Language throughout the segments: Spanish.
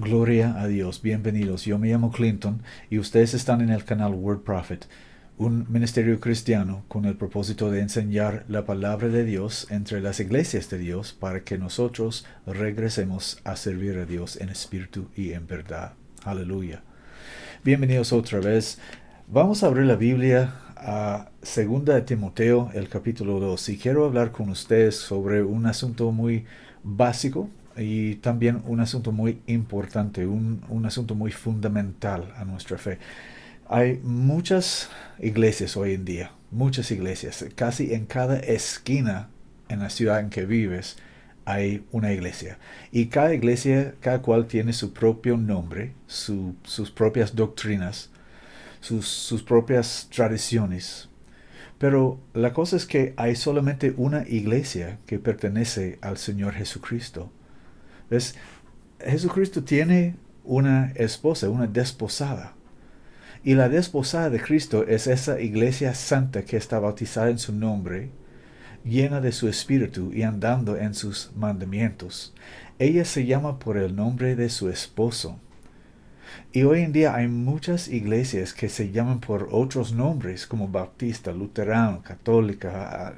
Gloria a Dios, bienvenidos. Yo me llamo Clinton y ustedes están en el canal Word Prophet, un ministerio cristiano con el propósito de enseñar la palabra de Dios entre las iglesias de Dios para que nosotros regresemos a servir a Dios en espíritu y en verdad. Aleluya. Bienvenidos otra vez. Vamos a abrir la Biblia a 2 de Timoteo, el capítulo 2. Y quiero hablar con ustedes sobre un asunto muy básico y también un asunto muy importante, un asunto muy fundamental a nuestra fe. Hay muchas iglesias hoy en día, muchas iglesias. Casi en cada esquina en la ciudad en que vives hay una iglesia. Y cada iglesia, cada cual tiene su propio nombre, sus propias doctrinas, sus propias tradiciones. Pero la cosa es que hay solamente una iglesia que pertenece al Señor Jesucristo. ¿Ves? Jesucristo tiene una esposa, una desposada. Y la desposada de Cristo es esa iglesia santa que está bautizada en su nombre, llena de su espíritu y andando en sus mandamientos. Ella se llama por el nombre de su esposo. Y hoy en día hay muchas iglesias que se llaman por otros nombres, como bautista, luterano, católica,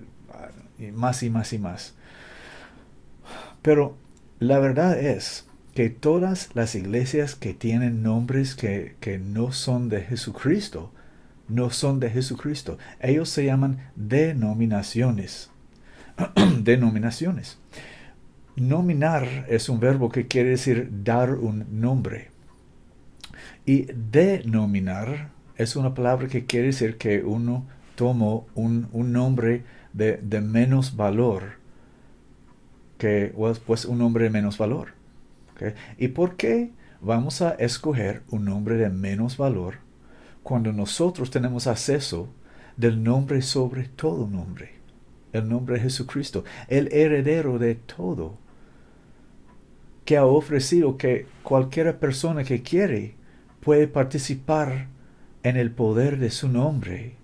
y más y más y más. Pero la verdad es que todas las iglesias que tienen nombres que no son de Jesucristo, no son de Jesucristo. Ellos se llaman denominaciones. Denominaciones. Nominar es un verbo que quiere decir dar un nombre. Y denominar es una palabra que quiere decir que uno tomó un nombre de menos valor, que pues un nombre de menos valor. ¿Okay? ¿Y por qué vamos a escoger un nombre de menos valor cuando nosotros tenemos acceso del nombre sobre todo nombre? El nombre de Jesucristo, el heredero de todo, que ha ofrecido que cualquier persona que quiere puede participar en el poder de su nombre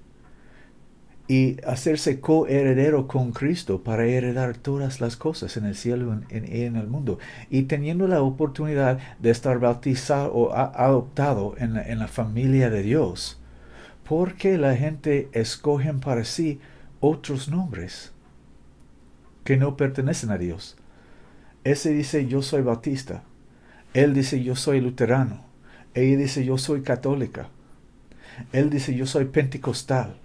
y hacerse coheredero con Cristo para heredar todas las cosas en el cielo y en el mundo. Y teniendo la oportunidad de estar bautizado o adoptado en la familia de Dios, ¿por qué la gente escoge para sí otros nombres que no pertenecen a Dios? Ese dice yo soy bautista, él dice yo soy luterano, ella dice yo soy católica, él dice yo soy pentecostal,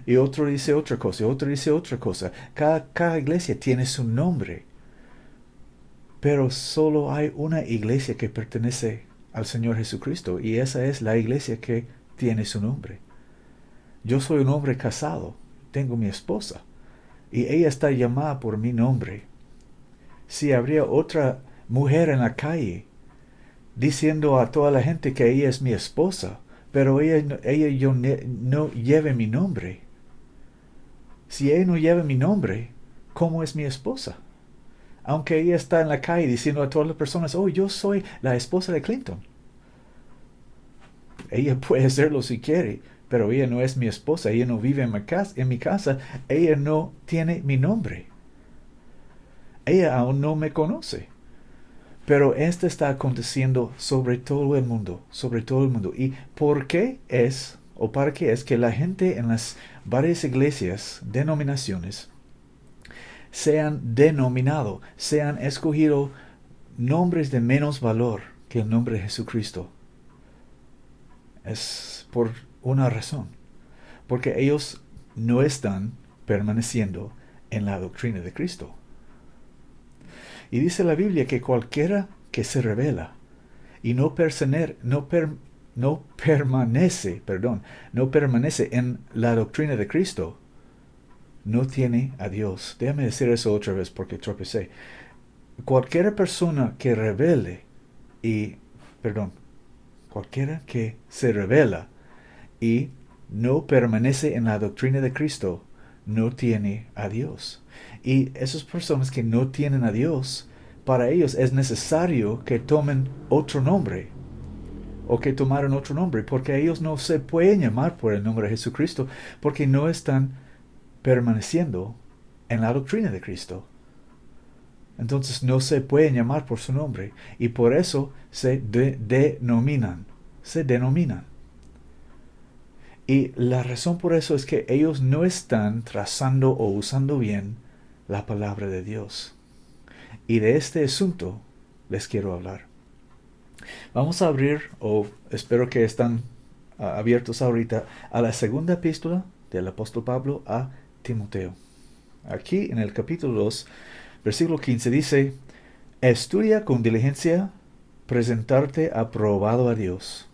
y otro dice otra cosa, y otro dice otra cosa. Cada iglesia tiene su nombre, pero solo hay una iglesia que pertenece al Señor Jesucristo, y esa es la iglesia que tiene su nombre. Yo soy un hombre casado, tengo mi esposa, y ella está llamada por mi nombre. Si habría otra mujer en la calle diciendo a toda la gente que ella es mi esposa, pero ella no lleve mi nombre. Si ella no lleva mi nombre, ¿cómo es mi esposa? Aunque ella está en la calle diciendo a todas las personas, oh, yo soy la esposa de Clinton. Ella puede hacerlo si quiere, pero ella no es mi esposa, ella no vive en mi casa, ella no tiene mi nombre. Ella aún no me conoce. Pero esto está aconteciendo sobre todo el mundo, sobre todo el mundo. ¿Y por qué es, o para qué es que la gente en las varias iglesias, denominaciones, se han denominado, se han escogido nombres de menos valor que el nombre de Jesucristo? Es por una razón. Porque ellos no están permaneciendo en la doctrina de Cristo. Y dice la Biblia que cualquiera que se revela y no permanece en la doctrina de Cristo, no tiene a Dios. Déjame decir eso otra vez porque tropecé. Cualquiera persona que cualquiera que se revela y no permanece en la doctrina de Cristo, no tiene a Dios. Y esas personas que no tienen a Dios, para ellos es necesario que tomen otro nombre o que tomaron otro nombre, porque ellos no se pueden llamar por el nombre de Jesucristo porque no están permaneciendo en la doctrina de Cristo. Entonces no se pueden llamar por su nombre. Y por eso se denominan. Se denominan. Y la razón por eso es que ellos no están trazando o usando bien la palabra de Dios. Y de este asunto les quiero hablar. Vamos a abrir, o espero que están abiertos ahorita, a la segunda epístola del apóstol Pablo a Timoteo. Aquí en el capítulo 2, versículo 15 dice: estudia con diligencia presentarte aprobado a Dios,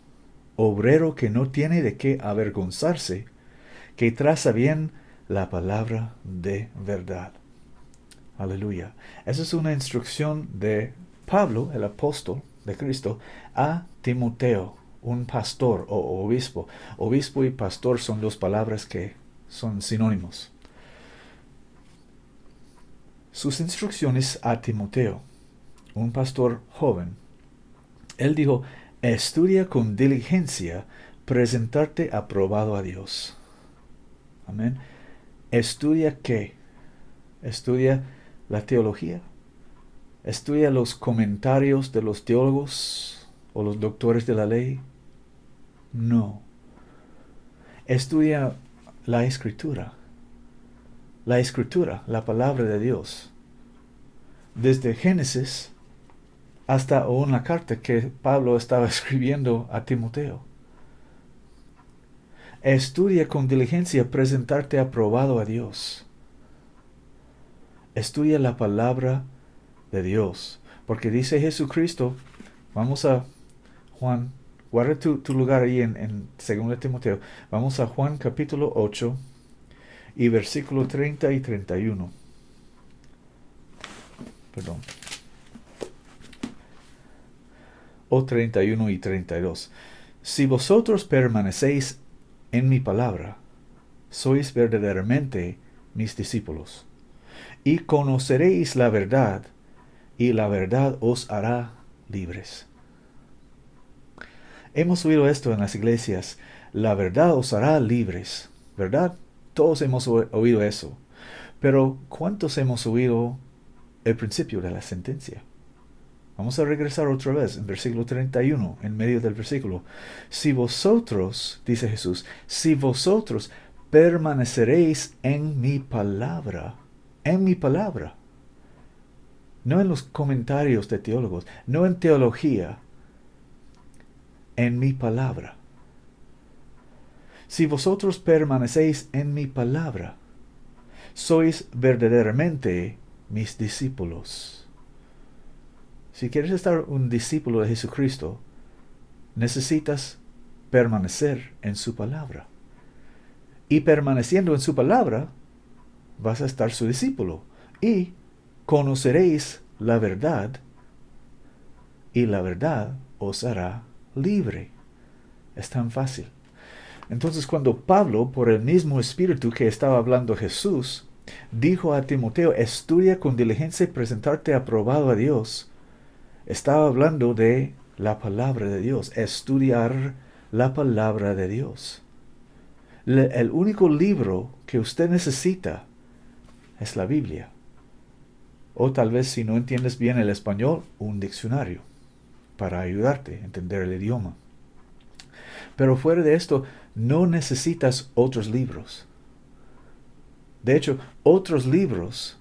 obrero que no tiene de qué avergonzarse, que traza bien la palabra de verdad. Aleluya. Esa es una instrucción de Pablo, el apóstol de Cristo, a Timoteo, un pastor o obispo. Obispo y pastor son dos palabras que son sinónimos. Sus instrucciones a Timoteo, un pastor joven. Él dijo: estudia con diligencia presentarte aprobado a Dios. Amén. ¿Estudia qué? Estudia la teología. Estudia los comentarios de los teólogos o los doctores de la ley. No. Estudia la escritura. La escritura, la palabra de Dios. Desde Génesis hasta una carta que Pablo estaba escribiendo a Timoteo. Estudia con diligencia presentarte aprobado a Dios. Estudia la palabra de Dios. Porque dice Jesucristo, vamos a Juan, guarda tu lugar ahí en 2 Timoteo. Vamos a Juan capítulo 8 y versículo 30 y 31. Perdón. O 31 y 32. Si vosotros permanecéis en mi palabra, sois verdaderamente mis discípulos, y conoceréis la verdad, y la verdad os hará libres. Hemos oído esto en las iglesias: la verdad os hará libres, ¿verdad? Todos hemos oído eso. Pero ¿cuántos hemos oído el principio de la sentencia? Vamos a regresar otra vez en versículo 31, en medio del versículo. Si vosotros, dice Jesús, si vosotros permaneceréis en mi palabra, no en los comentarios de teólogos, no en teología, en mi palabra. Si vosotros permanecéis en mi palabra, sois verdaderamente mis discípulos. Si quieres estar un discípulo de Jesucristo, necesitas permanecer en su palabra. Y permaneciendo en su palabra, vas a estar su discípulo. Y conoceréis la verdad, y la verdad os hará libre. Es tan fácil. Entonces, cuando Pablo, por el mismo espíritu que estaba hablando Jesús, dijo a Timoteo: estudia con diligencia y presentarte aprobado a Dios, estaba hablando de la palabra de Dios, estudiar la palabra de Dios. El único libro que usted necesita es la Biblia. O tal vez, si no entiendes bien el español, un diccionario para ayudarte a entender el idioma. Pero fuera de esto, no necesitas otros libros. De hecho, otros libros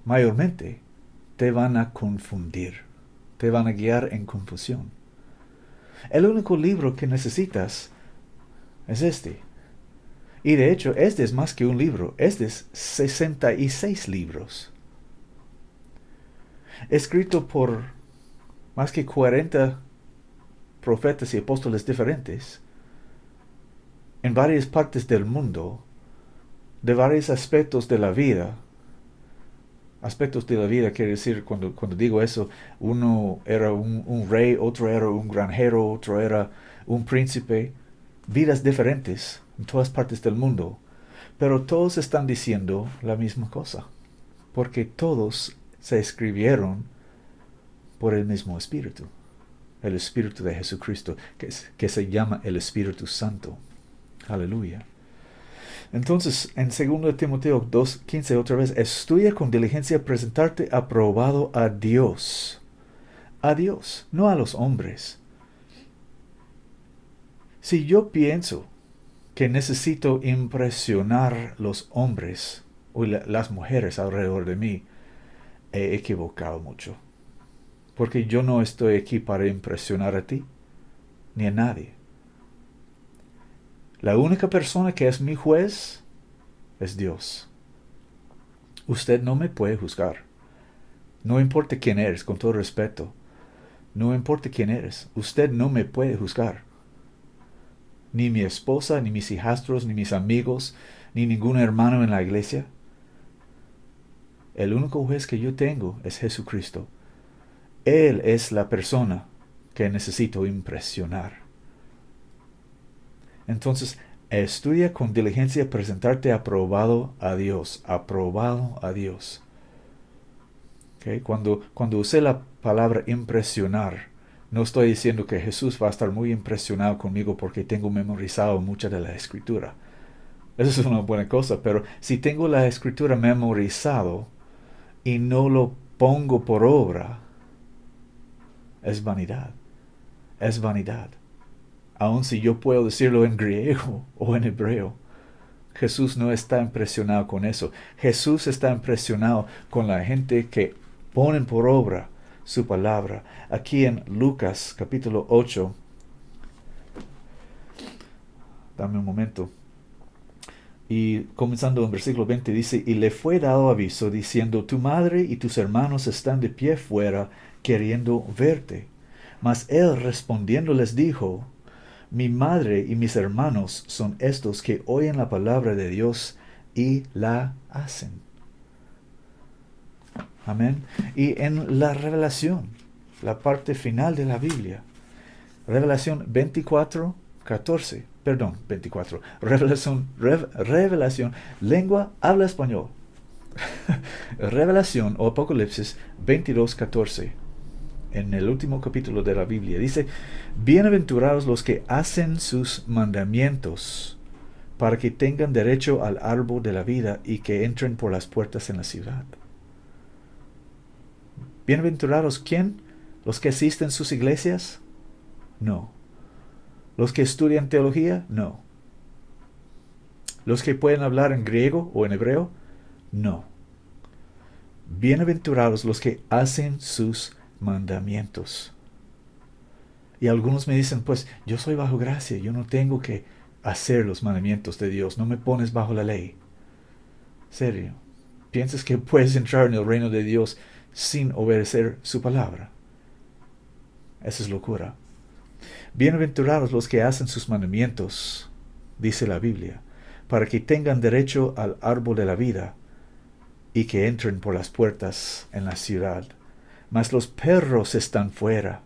mayormente te van a confundir, te van a guiar en confusión. El único libro que necesitas es este. Y de hecho, este es más que un libro, este es 66 libros. Escrito por más que 40 profetas y apóstoles diferentes, en varias partes del mundo, de varios aspectos de la vida. Aspectos de la vida quiere decir, cuando digo eso, uno era un rey, otro era un granjero, otro era un príncipe. Vidas diferentes en todas partes del mundo. Pero todos están diciendo la misma cosa. Porque todos se escribieron por el mismo Espíritu. El Espíritu de Jesucristo, que se llama el Espíritu Santo. Aleluya. Entonces, en 2 Timoteo 2:15 otra vez, estudia con diligencia presentarte aprobado a Dios. A Dios, no a los hombres. Si yo pienso que necesito impresionar los hombres o las mujeres alrededor de mí, he equivocado mucho. Porque yo no estoy aquí para impresionar a ti, ni a nadie. La única persona que es mi juez es Dios. Usted no me puede juzgar. No importa quién eres, con todo respeto. No importa quién eres. Usted no me puede juzgar. Ni mi esposa, ni mis hijastros, ni mis amigos, ni ningún hermano en la iglesia. El único juez que yo tengo es Jesucristo. Él es la persona que necesito impresionar. Entonces, estudia con diligencia presentarte aprobado a Dios. Aprobado a Dios. ¿Okay? Cuando usé la palabra impresionar, no estoy diciendo que Jesús va a estar muy impresionado conmigo porque tengo memorizado mucha de la Escritura. Eso es una buena cosa, pero si tengo la Escritura memorizado y no lo pongo por obra, es vanidad. Es vanidad. Aun si yo puedo decirlo en griego o en hebreo, Jesús no está impresionado con eso. Jesús está impresionado con la gente que ponen por obra su palabra. Aquí en Lucas capítulo 8, dame un momento. Y comenzando en versículo 20 dice, y le fue dado aviso diciendo, tu madre y tus hermanos están de pie fuera queriendo verte. Mas él respondiendo les dijo, mi madre y mis hermanos son estos que oyen la palabra de Dios y la hacen. Amén. Y en la revelación, la parte final de la Biblia, Revelación 24, Revelación, lengua, habla español. Revelación o Apocalipsis 22:14. En el último capítulo de la Biblia dice, bienaventurados los que hacen sus mandamientos, para que tengan derecho al árbol de la vida y que entren por las puertas en la ciudad. ¿Bienaventurados quién? ¿Los que asisten a sus iglesias? No. ¿Los que estudian teología? No. ¿Los que pueden hablar en griego o en hebreo? No. Bienaventurados los que hacen sus mandamientos. Y algunos me dicen, pues yo soy bajo gracia, yo no tengo que hacer los mandamientos de Dios, no me pones bajo la ley. ¿Serio? ¿Piensas que puedes entrar en el reino de Dios sin obedecer su palabra? Eso es locura. Bienaventurados los que hacen sus mandamientos, dice la Biblia, para que tengan derecho al árbol de la vida y que entren por las puertas en la ciudad. Mas los perros están fuera,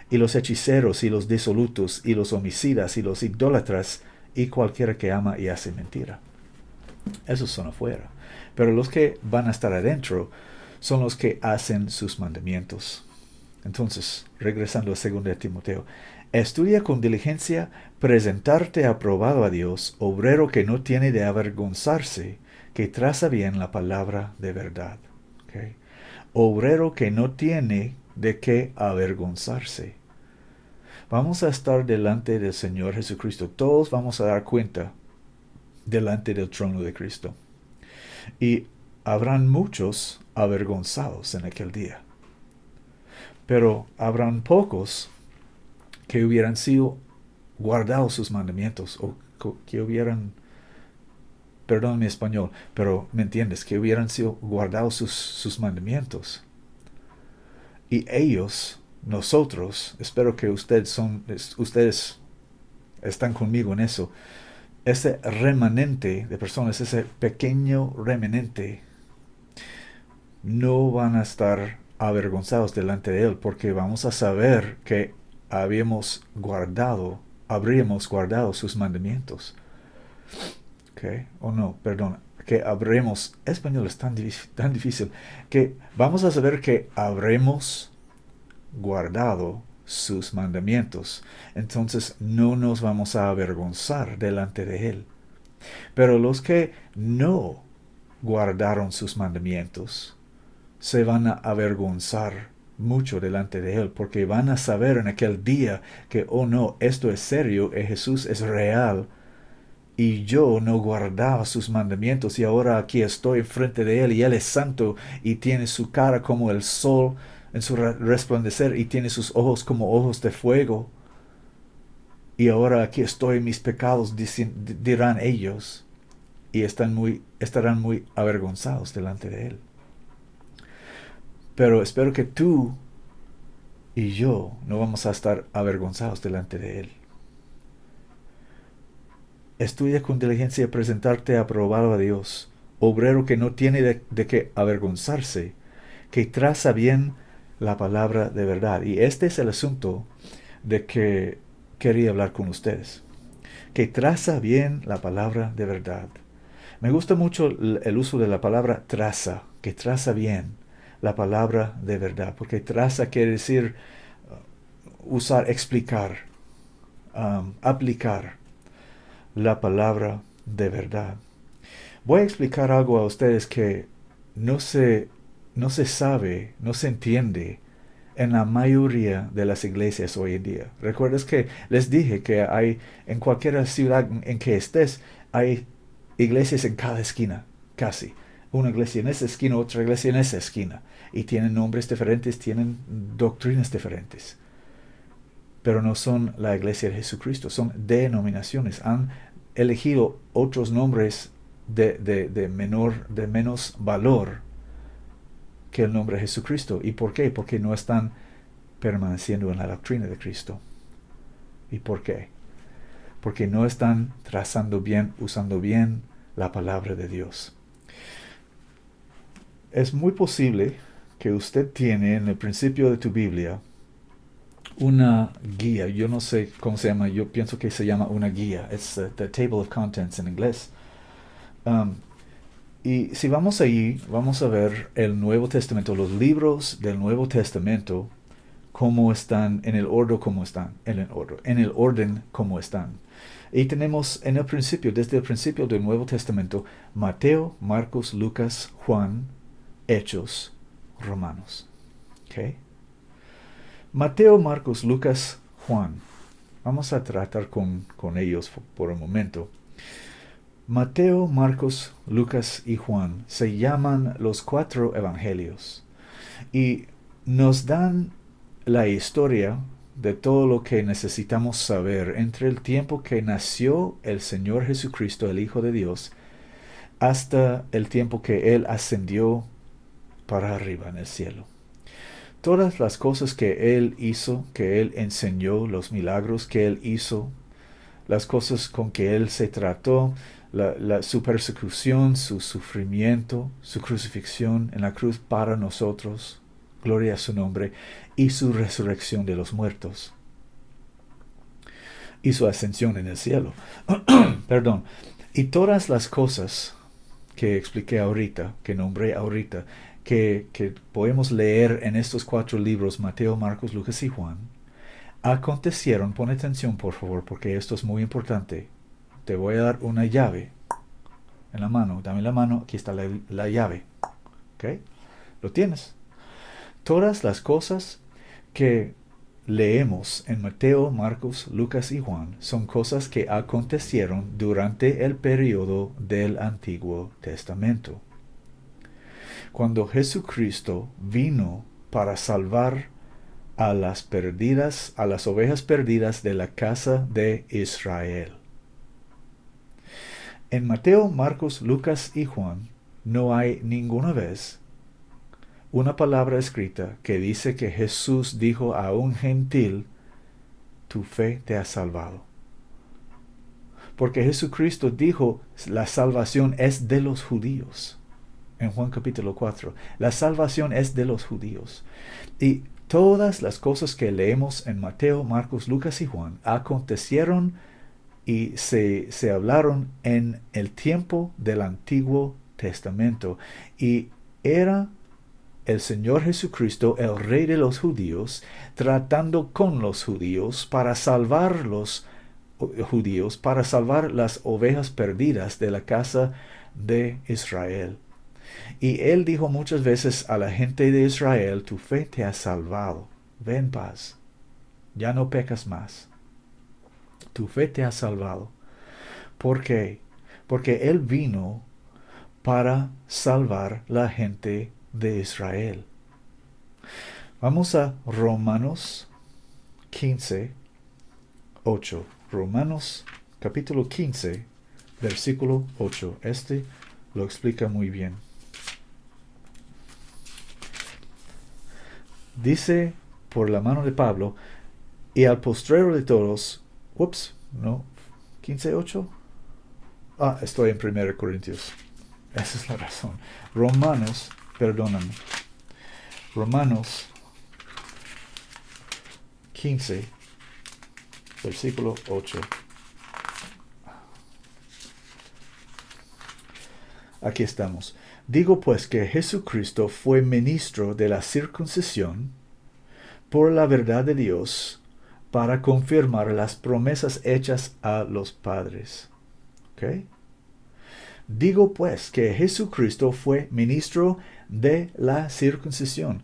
y los hechiceros, y los disolutos, y los homicidas, y los idólatras, y cualquiera que ama y hace mentira. Esos son afuera. Pero los que van a estar adentro son los que hacen sus mandamientos. Entonces, regresando a 2 Timoteo, estudia con diligencia presentarte aprobado a Dios, obrero que no tiene de avergonzarse, que traza bien la palabra de verdad. ¿Okay? Obrero que no tiene de qué avergonzarse. Vamos a estar delante del Señor Jesucristo. Todos vamos a dar cuenta delante del trono de Cristo. Y habrán muchos avergonzados en aquel día. Pero habrán pocos que hubieran sido guardados sus mandamientos o que hubieran, perdón mi español, pero me entiendes, que hubieran sido guardados sus mandamientos. Y ellos, nosotros, espero que ustedes están conmigo en eso, ese remanente de personas, ese pequeño remanente, no van a estar avergonzados delante de Él, porque vamos a saber que habríamos guardado sus mandamientos. ¿Okay? O no, perdón, que habremos, español es tan difícil, que vamos a saber que habremos guardado sus mandamientos. Entonces no nos vamos a avergonzar delante de Él. Pero los que no guardaron sus mandamientos se van a avergonzar mucho delante de Él, porque van a saber en aquel día que, oh no, esto es serio, Jesús es real, y yo no guardaba sus mandamientos, y ahora aquí estoy frente de Él, y Él es santo, y tiene su cara como el sol en su resplandecer, y tiene sus ojos como ojos de fuego. Y ahora aquí estoy, mis pecados, dirán ellos, y estarán muy avergonzados delante de Él. Pero espero que tú y yo no vamos a estar avergonzados delante de Él. Estudia con diligencia presentarte aprobado a Dios, obrero que no tiene de qué avergonzarse, que traza bien la palabra de verdad. Y este es el asunto de que quería hablar con ustedes. Que traza bien la palabra de verdad. Me gusta mucho el uso de la palabra traza, que traza bien la palabra de verdad, porque traza quiere decir usar, explicar, aplicar la palabra de verdad. Voy a explicar algo a ustedes que no se sabe, no se entiende en la mayoría de las iglesias hoy en día. ¿Recuerdas que les dije que hay en cualquier ciudad en que estés, hay iglesias en cada esquina, casi? Una iglesia en esa esquina, otra iglesia en esa esquina. Y tienen nombres diferentes, tienen doctrinas diferentes. Pero no son la iglesia de Jesucristo, son denominaciones. Han elegido otros nombres de menos valor que el nombre de Jesucristo. ¿Y por qué? Porque no están permaneciendo en la doctrina de Cristo. ¿Y por qué? Porque no están trazando bien, usando bien la palabra de Dios. Es muy posible que usted tiene en el principio de tu Biblia una guía. Yo no sé cómo se llama, yo pienso que se llama una guía. Es the table of contents en inglés. Y si vamos allí, vamos a ver el Nuevo Testamento, los libros del Nuevo Testamento, cómo están, en el orden como están, en el orden como están. Y tenemos en el principio, desde el principio del Nuevo Testamento, Mateo, Marcos, Lucas, Juan, Hechos, Romanos. ¿Okay? Mateo, Marcos, Lucas, Juan. Vamos a tratar con ellos por un momento. Mateo, Marcos, Lucas y Juan se llaman los 4 evangelios y nos dan la historia de todo lo que necesitamos saber entre el tiempo que nació el Señor Jesucristo, el Hijo de Dios, hasta el tiempo que Él ascendió para arriba en el cielo. Todas las cosas que Él hizo, que Él enseñó, los milagros que Él hizo, las cosas con que Él se trató, su persecución, su sufrimiento, su crucifixión en la cruz para nosotros, gloria a su nombre, y su resurrección de los muertos, y su ascensión en el cielo. Perdón. Y todas las cosas que expliqué ahorita, que nombré ahorita, que podemos leer en estos 4 libros, Mateo, Marcos, Lucas y Juan, acontecieron, pon atención por favor, porque esto es muy importante. Te voy a dar una llave en la mano, dame la mano, aquí está la llave. ¿Ok? ¿Lo tienes? Todas las cosas que leemos en Mateo, Marcos, Lucas y Juan son cosas que acontecieron durante el periodo del Antiguo Testamento. Cuando Jesucristo vino para salvar a las ovejas perdidas de la casa de Israel. En Mateo, Marcos, Lucas y Juan no hay ninguna vez una palabra escrita que dice que Jesús dijo a un gentil, tu fe te ha salvado. Porque Jesucristo dijo, la salvación es de los judíos. En Juan capítulo 4, la salvación es de los judíos. Y todas las cosas que leemos en Mateo, Marcos, Lucas y Juan acontecieron y se hablaron en el tiempo del Antiguo Testamento. Y era el Señor Jesucristo, el Rey de los judíos, tratando con los judíos para salvarlos judíos para salvar las ovejas perdidas de la casa de Israel. Y él dijo muchas veces a la gente de Israel, tu fe te ha salvado, ve en paz, ya no pecas más, tu fe te ha salvado. ¿Por qué? Porque él vino para salvar la gente de Israel. Vamos a Romanos 15, 8. Romanos capítulo 15, versículo 8. Este lo explica muy bien. Dice por la mano de Pablo, y al postrero de todos, 15, 8. Estoy en 1 Corintios. Esa es la razón. Romanos 15, versículo 8. Aquí estamos. Digo pues que Jesucristo fue ministro de la circuncisión por la verdad de Dios para confirmar las promesas hechas a los padres. ¿Ok? Digo pues que Jesucristo fue ministro de la circuncisión.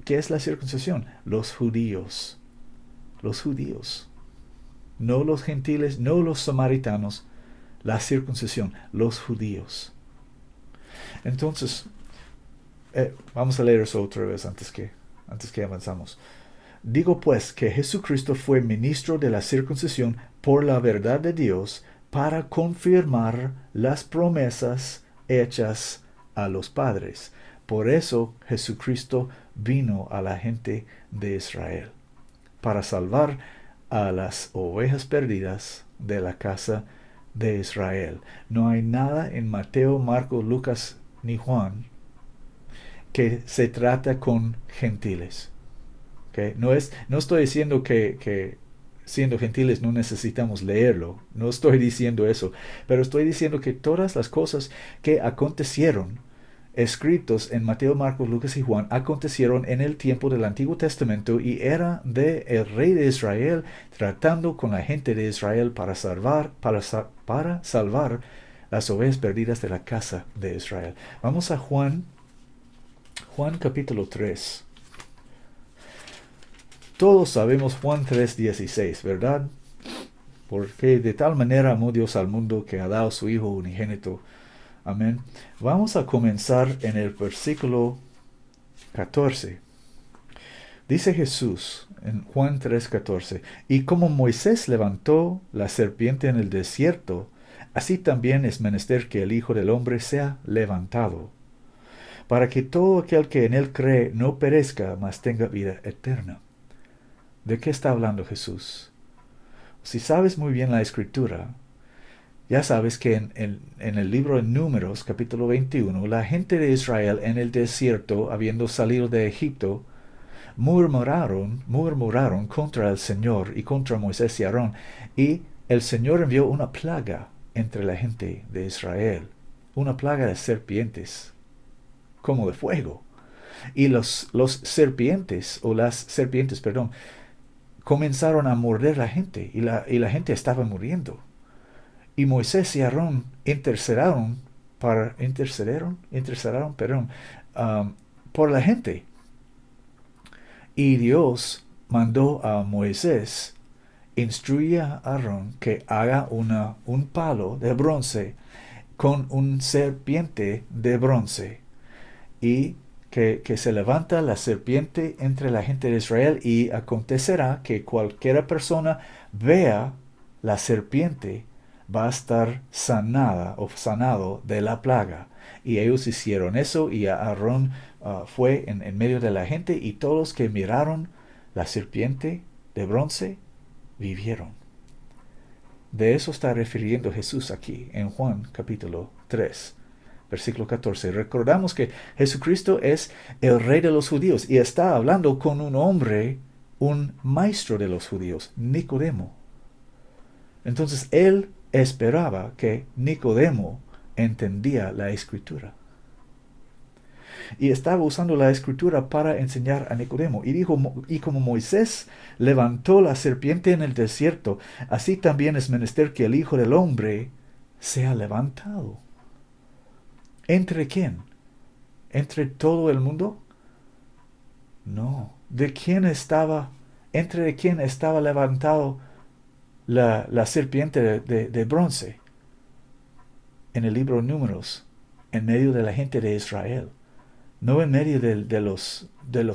¿Qué es la circuncisión? Los judíos. Los judíos. No los gentiles, no los samaritanos. La circuncisión, los judíos. Entonces, vamos a leer eso otra vez antes que avanzamos. Digo pues que Jesucristo fue ministro de la circuncisión por la verdad de Dios para confirmar las promesas hechas a los padres. Por eso Jesucristo vino a la gente de Israel, para salvar a las ovejas perdidas de la casa de Israel. No hay nada en Mateo, Marcos, Lucas ni Juan que se trata con gentiles. ¿Okay? No estoy diciendo que siendo gentiles no necesitamos leerlo. No estoy diciendo eso. Pero estoy diciendo que todas las cosas que acontecieron, escritos en Mateo, Marcos, Lucas y Juan, acontecieron en el tiempo del Antiguo Testamento y era de el rey de Israel tratando con la gente de Israel para salvar las ovejas perdidas de la casa de Israel. Vamos a Juan capítulo 3. Todos sabemos Juan 3:16, ¿verdad? Porque de tal manera amó Dios al mundo que ha dado su Hijo unigénito. Amén. Vamos a comenzar en el versículo 14. Dice Jesús en Juan 3:14, y como Moisés levantó la serpiente en el desierto, así también es menester que el Hijo del Hombre sea levantado, para que todo aquel que en él cree no perezca, mas tenga vida eterna. ¿De qué está hablando Jesús? Si sabes muy bien la Escritura, ya sabes que en el libro de Números, capítulo 21, la gente de Israel en el desierto, habiendo salido de Egipto, murmuraron contra el Señor y contra Moisés y Aarón, y el Señor envió una plaga entre la gente de Israel, una plaga de serpientes, como de fuego. Y las serpientes, comenzaron a morder la gente, y la gente estaba muriendo. Y Moisés y Aarón intercedieron por la gente. Y Dios mandó a Moisés, instruye a Aarón que haga un palo de bronce con un serpiente de bronce, y que se levanta la serpiente entre la gente de Israel, y acontecerá que cualquiera persona vea la serpiente va a estar sanado de la plaga. Y ellos hicieron eso, y Aarón fue en medio de la gente, y todos los que miraron la serpiente de bronce vivieron. De eso está refiriendo Jesús aquí en Juan capítulo 3. Versículo 14. Recordamos que Jesucristo es el rey de los judíos y está hablando con un hombre, un maestro de los judíos, Nicodemo. Entonces él esperaba que Nicodemo entendía la Escritura. Y estaba usando la escritura para enseñar a Nicodemo. Y dijo, y como Moisés levantó la serpiente en el desierto, así también es menester que el Hijo del Hombre sea levantado. ¿Entre quién? ¿Entre todo el mundo? No. ¿De quién estaba? ¿Entre quién estaba levantado la serpiente de bronce? En el libro de Números, en medio de la gente de Israel. No en medio de los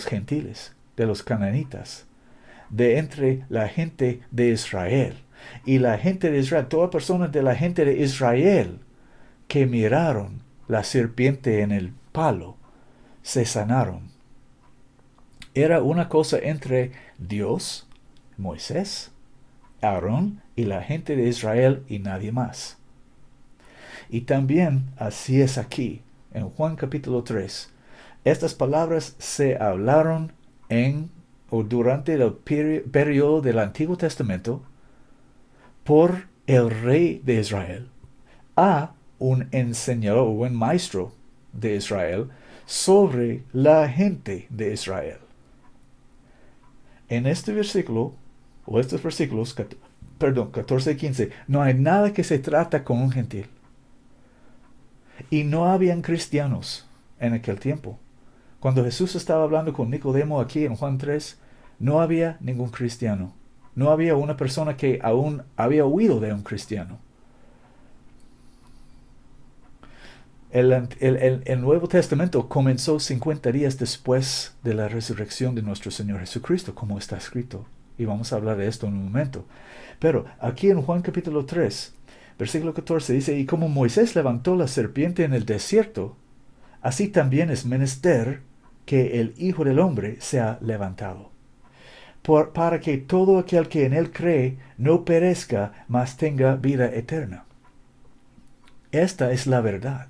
gentiles, de los cananitas, de entre la gente de Israel. Y la gente de Israel, todas personas de la gente de Israel que miraron la serpiente en el palo, se sanaron. Era una cosa entre Dios, Moisés, Aarón y la gente de Israel y nadie más. Y también así es aquí, en Juan capítulo 3. Estas palabras se hablaron en o durante el periodo del Antiguo Testamento por el rey de Israel a un enseñador o un maestro de Israel sobre la gente de Israel. En este versículo, o estos versículos, 14 y 15, no hay nada que se trata con un gentil. Y no habían cristianos en aquel tiempo. Cuando Jesús estaba hablando con Nicodemo aquí en Juan 3, no había ningún cristiano. No había una persona que aún había huido de un cristiano. El Nuevo Testamento comenzó 50 días después de la resurrección de nuestro Señor Jesucristo, como está escrito. Y vamos a hablar de esto en un momento. Pero aquí en Juan capítulo 3, versículo 14 dice, y como Moisés levantó la serpiente en el desierto, así también es menester que el Hijo del Hombre sea levantado, para que todo aquel que en él cree no perezca, mas tenga vida eterna. Esta es la verdad.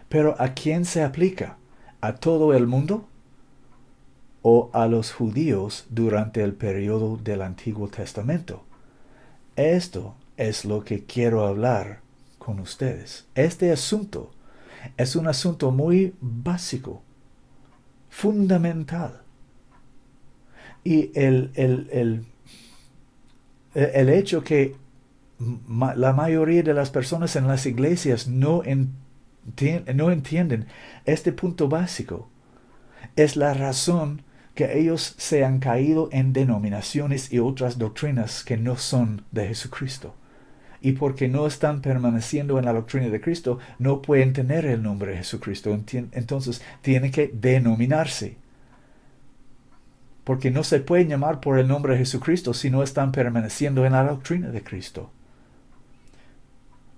Pero ¿a quién se aplica? ¿A todo el mundo? ¿O a los judíos durante el periodo del Antiguo Testamento? Esto es lo que quiero hablar con ustedes. Este asunto es un asunto muy básico, fundamental. Y el hecho que la mayoría de las personas en las iglesias no entienden este punto básico es la razón que ellos se han caído en denominaciones y otras doctrinas que no son de Jesucristo. Y porque no están permaneciendo en la doctrina de Cristo, no pueden tener el nombre de Jesucristo. Entonces tienen que denominarse. Porque no se pueden llamar por el nombre de Jesucristo si no están permaneciendo en la doctrina de Cristo.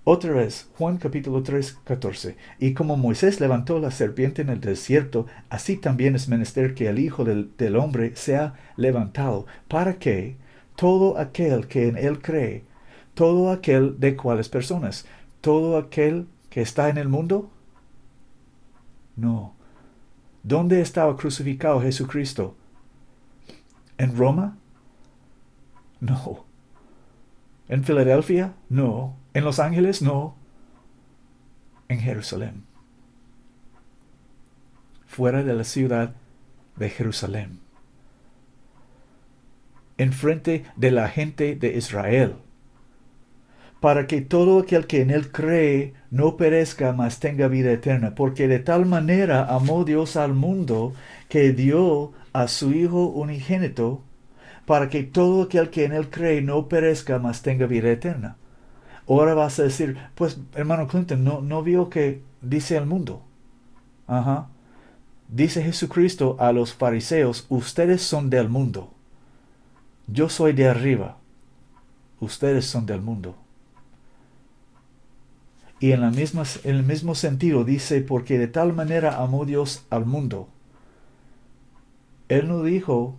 Otra vez, Juan capítulo 3, 14. Y como Moisés levantó la serpiente en el desierto, así también es menester que el Hijo del Hombre sea levantado, para que todo aquel que en él cree, todo aquel de cuáles personas, todo aquel que está en el mundo, no. ¿Dónde estaba crucificado Jesucristo? ¿En Roma? No. ¿En Filadelfia? No. ¿En Los Ángeles? No. En Jerusalén. Fuera de la ciudad de Jerusalén. Enfrente de la gente de Israel. Para que todo aquel que en él cree no perezca, mas tenga vida eterna. Porque de tal manera amó Dios al mundo que dio a su Hijo unigénito, para que todo aquel que en él cree no perezca, mas tenga vida eterna. Ahora vas a decir, pues hermano Clinton, no vio que dice el mundo. Ajá. Dice Jesucristo a los fariseos, ustedes son del mundo. Yo soy de arriba. Ustedes son del mundo. Y en el mismo sentido dice, porque de tal manera amó Dios al mundo. Él no dijo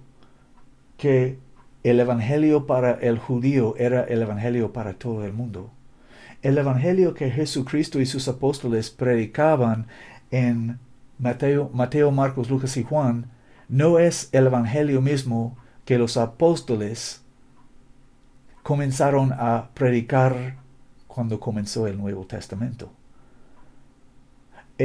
que el evangelio para el judío era el evangelio para todo el mundo. El evangelio que Jesucristo y sus apóstoles predicaban en Mateo, Marcos, Lucas y Juan no es el evangelio mismo que los apóstoles comenzaron a predicar cuando comenzó el Nuevo Testamento.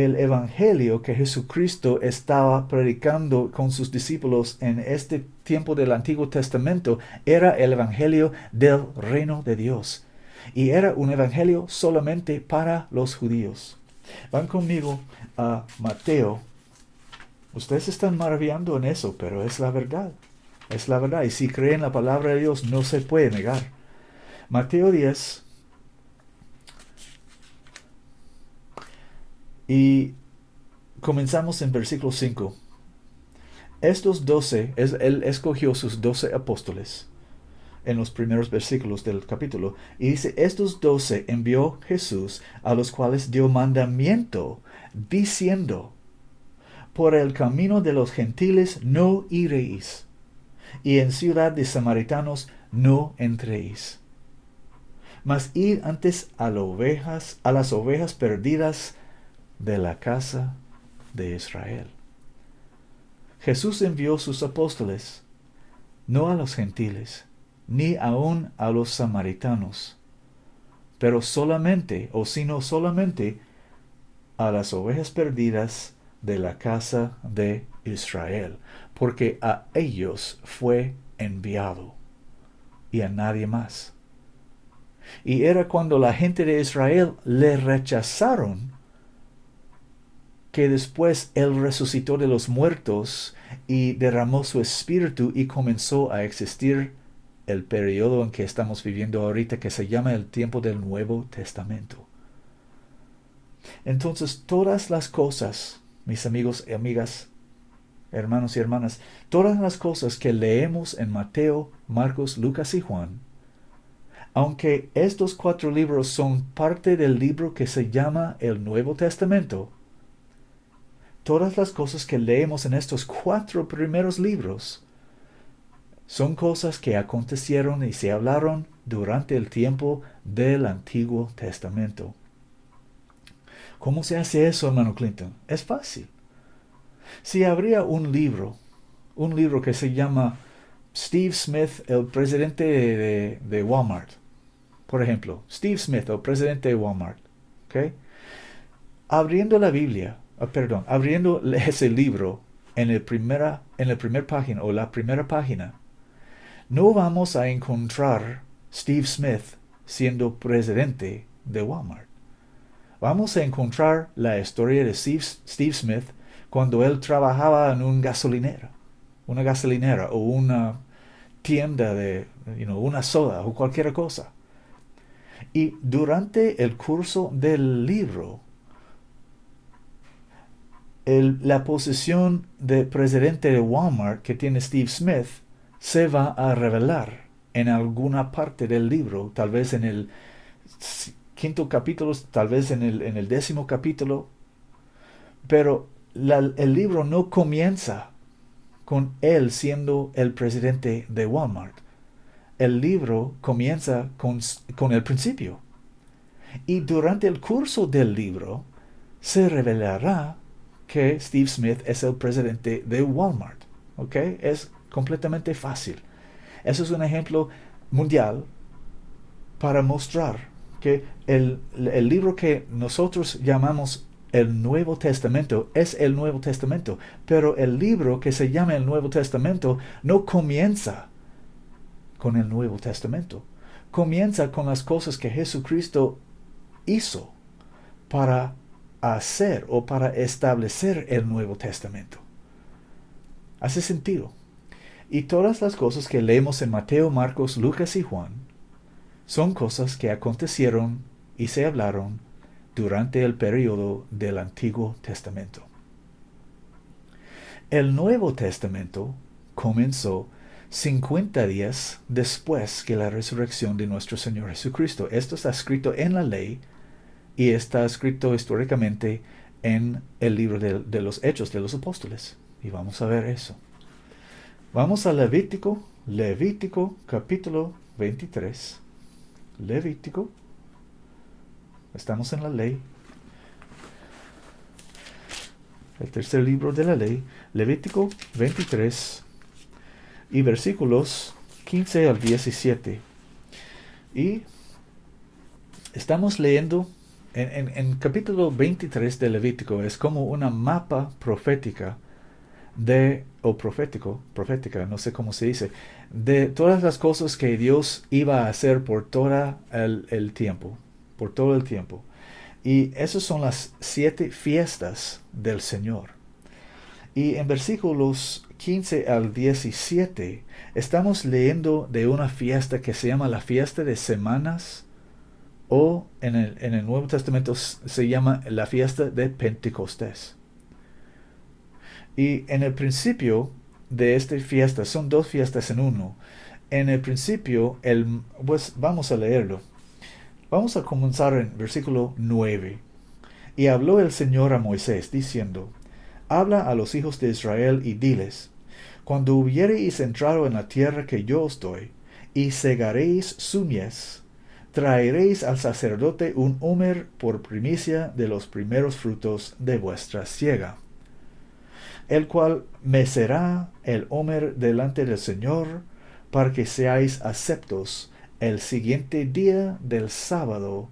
el evangelio que Jesucristo estaba predicando con sus discípulos en este tiempo del Antiguo Testamento era el evangelio del reino de Dios. Y era un evangelio solamente para los judíos. Van conmigo a Mateo. Ustedes están maravillando en eso, pero es la verdad. Es la verdad. Y si creen la palabra de Dios, no se puede negar. Mateo 10. Y comenzamos en versículo 5. Estos 12, él escogió sus 12 apóstoles en los primeros versículos del capítulo. Y dice, estos 12 envió Jesús, a los cuales dio mandamiento, diciendo, por el camino de los gentiles no iréis, y en ciudad de samaritanos no entréis. Mas id antes a las ovejas perdidas de la casa de Israel. Jesús envió sus apóstoles, no a los gentiles, ni aun a los samaritanos, pero solamente, o sino solamente, a las ovejas perdidas de la casa de Israel, porque a ellos fue enviado, y a nadie más. Y era cuando la gente de Israel le rechazaron, que después Él resucitó de los muertos y derramó su espíritu y comenzó a existir el periodo en que estamos viviendo ahorita, que se llama el tiempo del Nuevo Testamento. Entonces, todas las cosas, mis amigos y amigas, hermanos y hermanas, todas las cosas que leemos en Mateo, Marcos, Lucas y Juan, aunque estos 4 libros son parte del libro que se llama el Nuevo Testamento, todas las cosas que leemos en estos 4 primeros libros son cosas que acontecieron y se hablaron durante el tiempo del Antiguo Testamento. ¿Cómo se hace eso, hermano Clinton? Es fácil. Si habría un libro que se llama Steve Smith, el presidente de Walmart, por ejemplo, Steve Smith, el presidente de Walmart, ¿ok? Abriendo la Biblia, abriendo ese libro en la primera página o la primera página, no vamos a encontrar Steve Smith siendo presidente de Walmart. Vamos a encontrar la historia de Steve Smith cuando él trabajaba en una gasolinera o una tienda de, una soda o cualquier cosa. Y durante el curso del libro, la posición de presidente de Walmart que tiene Steve Smith se va a revelar en alguna parte del libro, tal vez en el 5º capítulo, tal vez en el 10º capítulo, pero el libro no comienza con él siendo el presidente de Walmart. El libro comienza con el principio. Y durante el curso del libro se revelará que Steve Smith es el presidente de Walmart. ¿Ok? Es completamente fácil. Eso es un ejemplo mundial para mostrar que el libro que nosotros llamamos el Nuevo Testamento es el Nuevo Testamento, pero el libro que se llama el Nuevo Testamento no comienza con el Nuevo Testamento. Comienza con las cosas que Jesucristo hizo para hacer o para establecer el Nuevo Testamento. Hace sentido. Y todas las cosas que leemos en Mateo, Marcos, Lucas y Juan son cosas que acontecieron y se hablaron durante el periodo del Antiguo Testamento. El Nuevo Testamento comenzó 50 días después que la resurrección de nuestro Señor Jesucristo. Esto está escrito en la ley y está escrito históricamente en el libro de los Hechos de los Apóstoles. Y vamos a ver eso. Vamos a Levítico capítulo 23. Levítico. Estamos en la ley. El tercer libro de la ley. Levítico 23. Y versículos 15 al 17. Y estamos leyendo En capítulo 23 de Levítico es como una mapa profética profética, no sé cómo se dice, de todas las cosas que Dios iba a hacer por todo el tiempo, por todo el tiempo. Y esas son las 7 fiestas del Señor. Y en versículos 15 al 17 estamos leyendo de una fiesta que se llama la fiesta de semanas, o en el Nuevo Testamento se llama la fiesta de Pentecostés. Y en el principio de esta fiesta, son 2 fiestas en uno. En el principio, pues vamos a leerlo. Vamos a comenzar en versículo 9. Y habló el Señor a Moisés, diciendo: Habla a los hijos de Israel y diles: Cuando hubiereis entrado en la tierra que yo os doy, y segaréis su mies, traeréis al sacerdote un homer por primicia de los primeros frutos de vuestra siega, el cual mecerá el homer delante del Señor, para que seáis aceptos. El siguiente día del sábado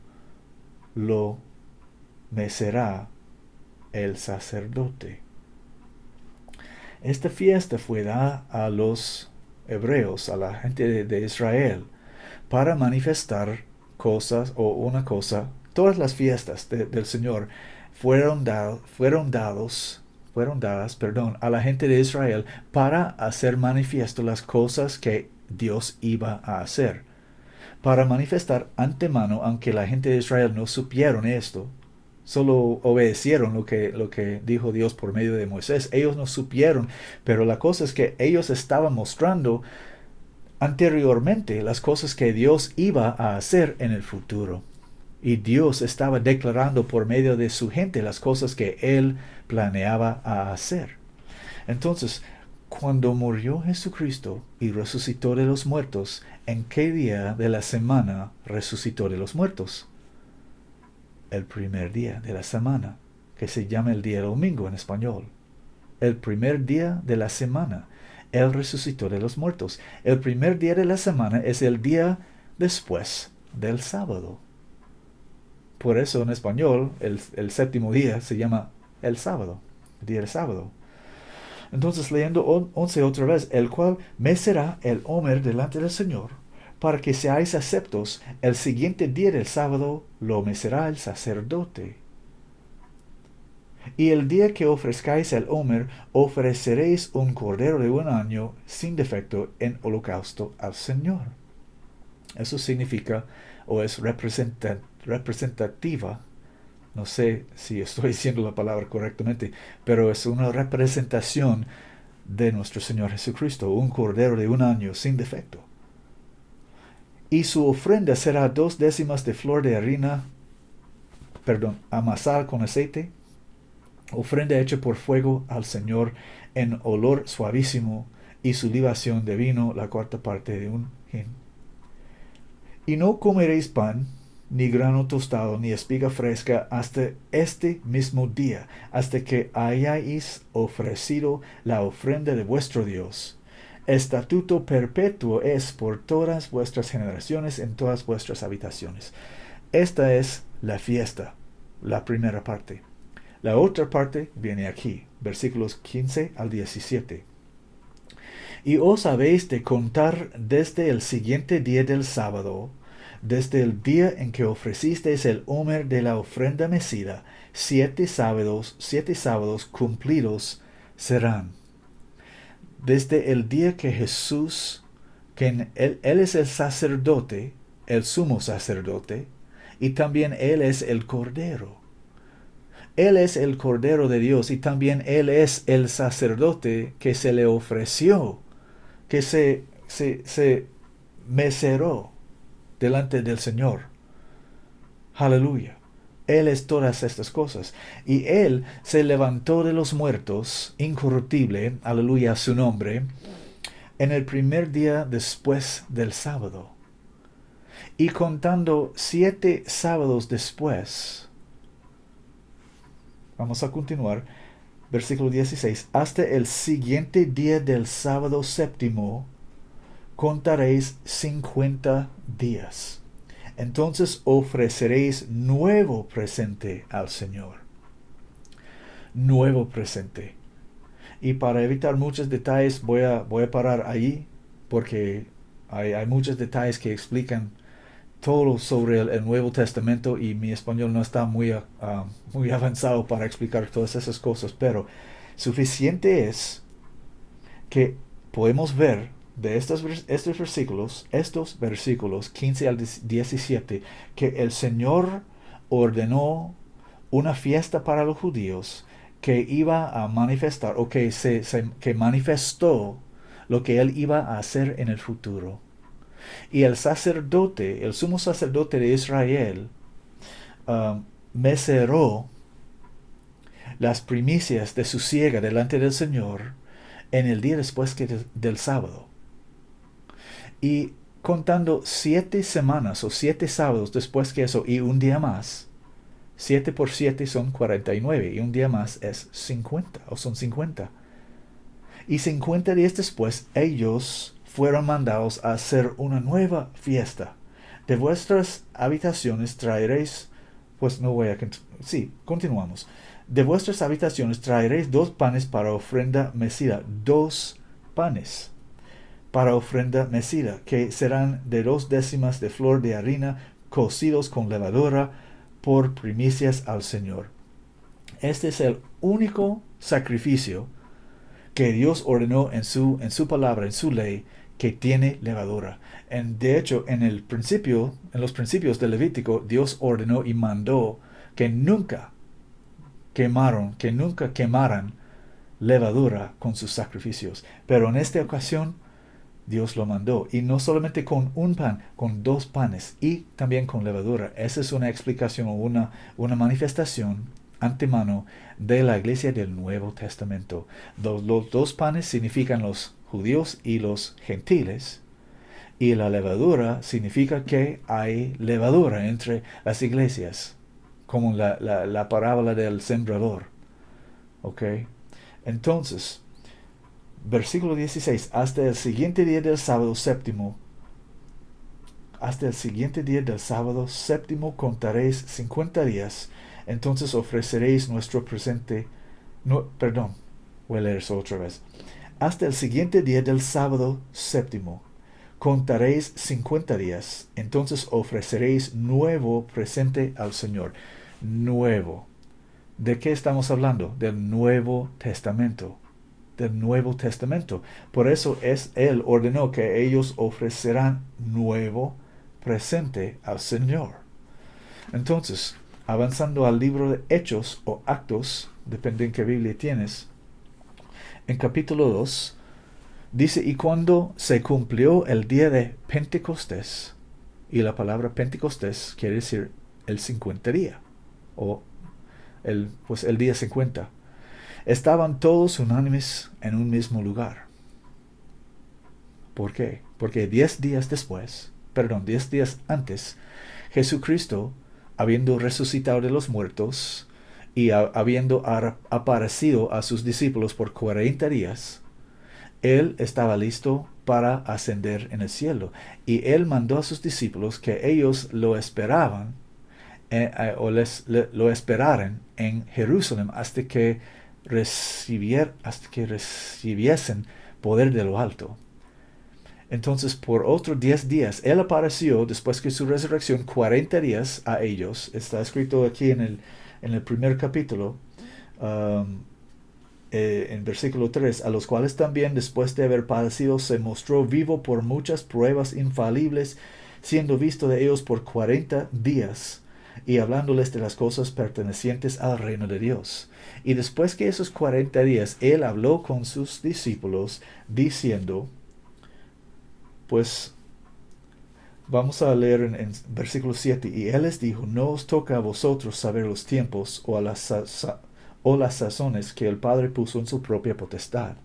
lo mecerá el sacerdote. Esta fiesta fue dada a los hebreos, a la gente de Israel, para manifestar cosas o una cosa. Todas las fiestas del Señor fueron dadas a la gente de Israel para hacer manifiesto las cosas que Dios iba a hacer. Para manifestar antemano, aunque la gente de Israel no supieron esto, solo obedecieron lo que dijo Dios por medio de Moisés. Ellos no supieron, pero la cosa es que ellos estaban mostrando anteriormente las cosas que Dios iba a hacer en el futuro. Y Dios estaba declarando por medio de su gente las cosas que Él planeaba a hacer. Entonces, cuando murió Jesucristo y resucitó de los muertos, ¿en qué día de la semana resucitó de los muertos? El primer día de la semana, que se llama el día domingo en español. El primer día de la semana, Él resucitó de los muertos. El primer día de la semana es el día después del sábado. Por eso en español el séptimo día se llama el sábado, el día del sábado. Entonces, leyendo 11 otra vez: el cual mecerá el homer delante del Señor, para que seáis aceptos. El siguiente día del sábado lo mecerá el sacerdote. Y el día que ofrezcáis el homer, ofreceréis un cordero de 1 año sin defecto en holocausto al Señor. Eso significa, o es representativa, no sé si estoy diciendo la palabra correctamente, pero es una representación de nuestro Señor Jesucristo, un cordero de 1 año sin defecto. Y su ofrenda será 2 décimas de flor de harina, amasada con aceite, ofrenda hecha por fuego al Señor en olor suavísimo, y su libación de vino la 1/4 parte de un hin. Y no comeréis pan, ni grano tostado, ni espiga fresca, hasta este mismo día, hasta que hayáis ofrecido la ofrenda de vuestro Dios. Estatuto perpetuo es por todas vuestras generaciones en todas vuestras habitaciones. Esta es la fiesta, la primera parte. La otra parte viene aquí, versículos 15 al 17. Y os habéis de contar desde el siguiente día del sábado, desde el día en que ofrecisteis el homer de la ofrenda mecida, 7 sábados cumplidos serán. Desde el día que Jesús, él es el sacerdote, el sumo sacerdote, y también Él es el Cordero. Él es el Cordero de Dios, y también Él es el sacerdote que se le ofreció, que se meceró delante del Señor. Aleluya. Él es todas estas cosas. Y Él se levantó de los muertos, incorruptible, aleluya a su nombre, en el primer día después del sábado. Y contando 7 sábados después, vamos a continuar, versículo 16, hasta el siguiente día del sábado séptimo, contaréis 50 días. entonces ofreceréis nuevo presente al Señor. Nuevo presente. Y para evitar muchos detalles voy a parar ahí, porque hay muchos detalles que explican todo sobre el Nuevo Testamento y mi español no está muy avanzado para explicar todas esas cosas, pero suficiente es que podemos ver de estos versículos 15 al 17, que el Señor ordenó una fiesta para los judíos que iba a manifestar, o que manifestó lo que Él iba a hacer en el futuro. Y el sumo sacerdote de Israel, meceró las primicias de su siega delante del Señor en el día después del sábado. Y contando 7 semanas o 7 sábados después que eso y un día más, 7 por 7 son 49 y un día más es 50 o son 50. Y 50 días después ellos fueron mandados a hacer una nueva fiesta. De vuestras habitaciones traeréis, continuamos. De vuestras habitaciones traeréis 2 panes para ofrenda mecida, 2 panes para ofrenda mecida, que serán de 2 décimas de flor de harina, cocidos con levadura, por primicias al Señor. Este es el único sacrificio que Dios ordenó en su palabra, en su ley, que tiene levadura. De hecho, en los principios del Levítico, Dios ordenó y mandó que nunca quemaran levadura con sus sacrificios. Pero en esta ocasión, Dios lo mandó. Y no solamente con un pan, con 2 panes y también con levadura. Esa es una explicación o una manifestación antemano de la iglesia del Nuevo Testamento. Los 2 panes significan los judíos y los gentiles. Y la levadura significa que hay levadura entre las iglesias. Como la parábola del sembrador. ¿Ok? Entonces, versículo 16, hasta el siguiente día del sábado séptimo contaréis 50 días, entonces ofreceréis nuestro presente. Voy a leer eso otra vez. Hasta el siguiente día del sábado séptimo contaréis 50 días, entonces ofreceréis nuevo presente al Señor. Nuevo. ¿De qué estamos hablando? Del Nuevo Testamento. Del Nuevo Testamento. Por eso Él ordenó que ellos ofrecerán nuevo presente al Señor. Entonces, avanzando al libro de Hechos o Actos, depende en qué Biblia tienes, en capítulo 2, dice, y cuando se cumplió el día de Pentecostés, y la palabra Pentecostés quiere decir el 50 día, o el día 50. Estaban todos unánimes en un mismo lugar. ¿Por qué? Porque 10 días antes, Jesucristo, habiendo resucitado de los muertos y habiendo aparecido a sus discípulos por 40 días, Él estaba listo para ascender en el cielo. Y Él mandó a sus discípulos que ellos lo esperaban lo esperaran en Jerusalén hasta que recibiesen poder de lo alto. Entonces, por otros 10 días, Él apareció después de su resurrección 40 días a ellos. Está escrito aquí en el primer capítulo, en versículo 3, a los cuales también después de haber padecido se mostró vivo por muchas pruebas infalibles, siendo visto de ellos por 40 días, y hablándoles de las cosas pertenecientes al reino de Dios. Y después que esos 40 días, Él habló con sus discípulos, diciendo, pues, vamos a leer en versículo 7, y Él les dijo, no os toca a vosotros saber los tiempos o las sazones que el Padre puso en su propia potestad.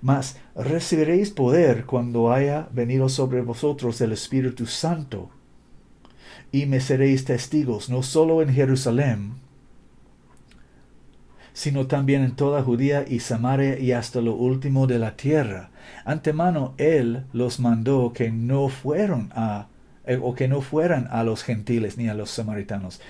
Mas recibiréis poder cuando haya venido sobre vosotros el Espíritu Santo, y me seréis testigos no solo en Jerusalén, sino también en toda Judea y Samaria y hasta lo último de la tierra. Antemano Él los mandó que no fueran a o que no fueran a los gentiles ni a los samaritanos.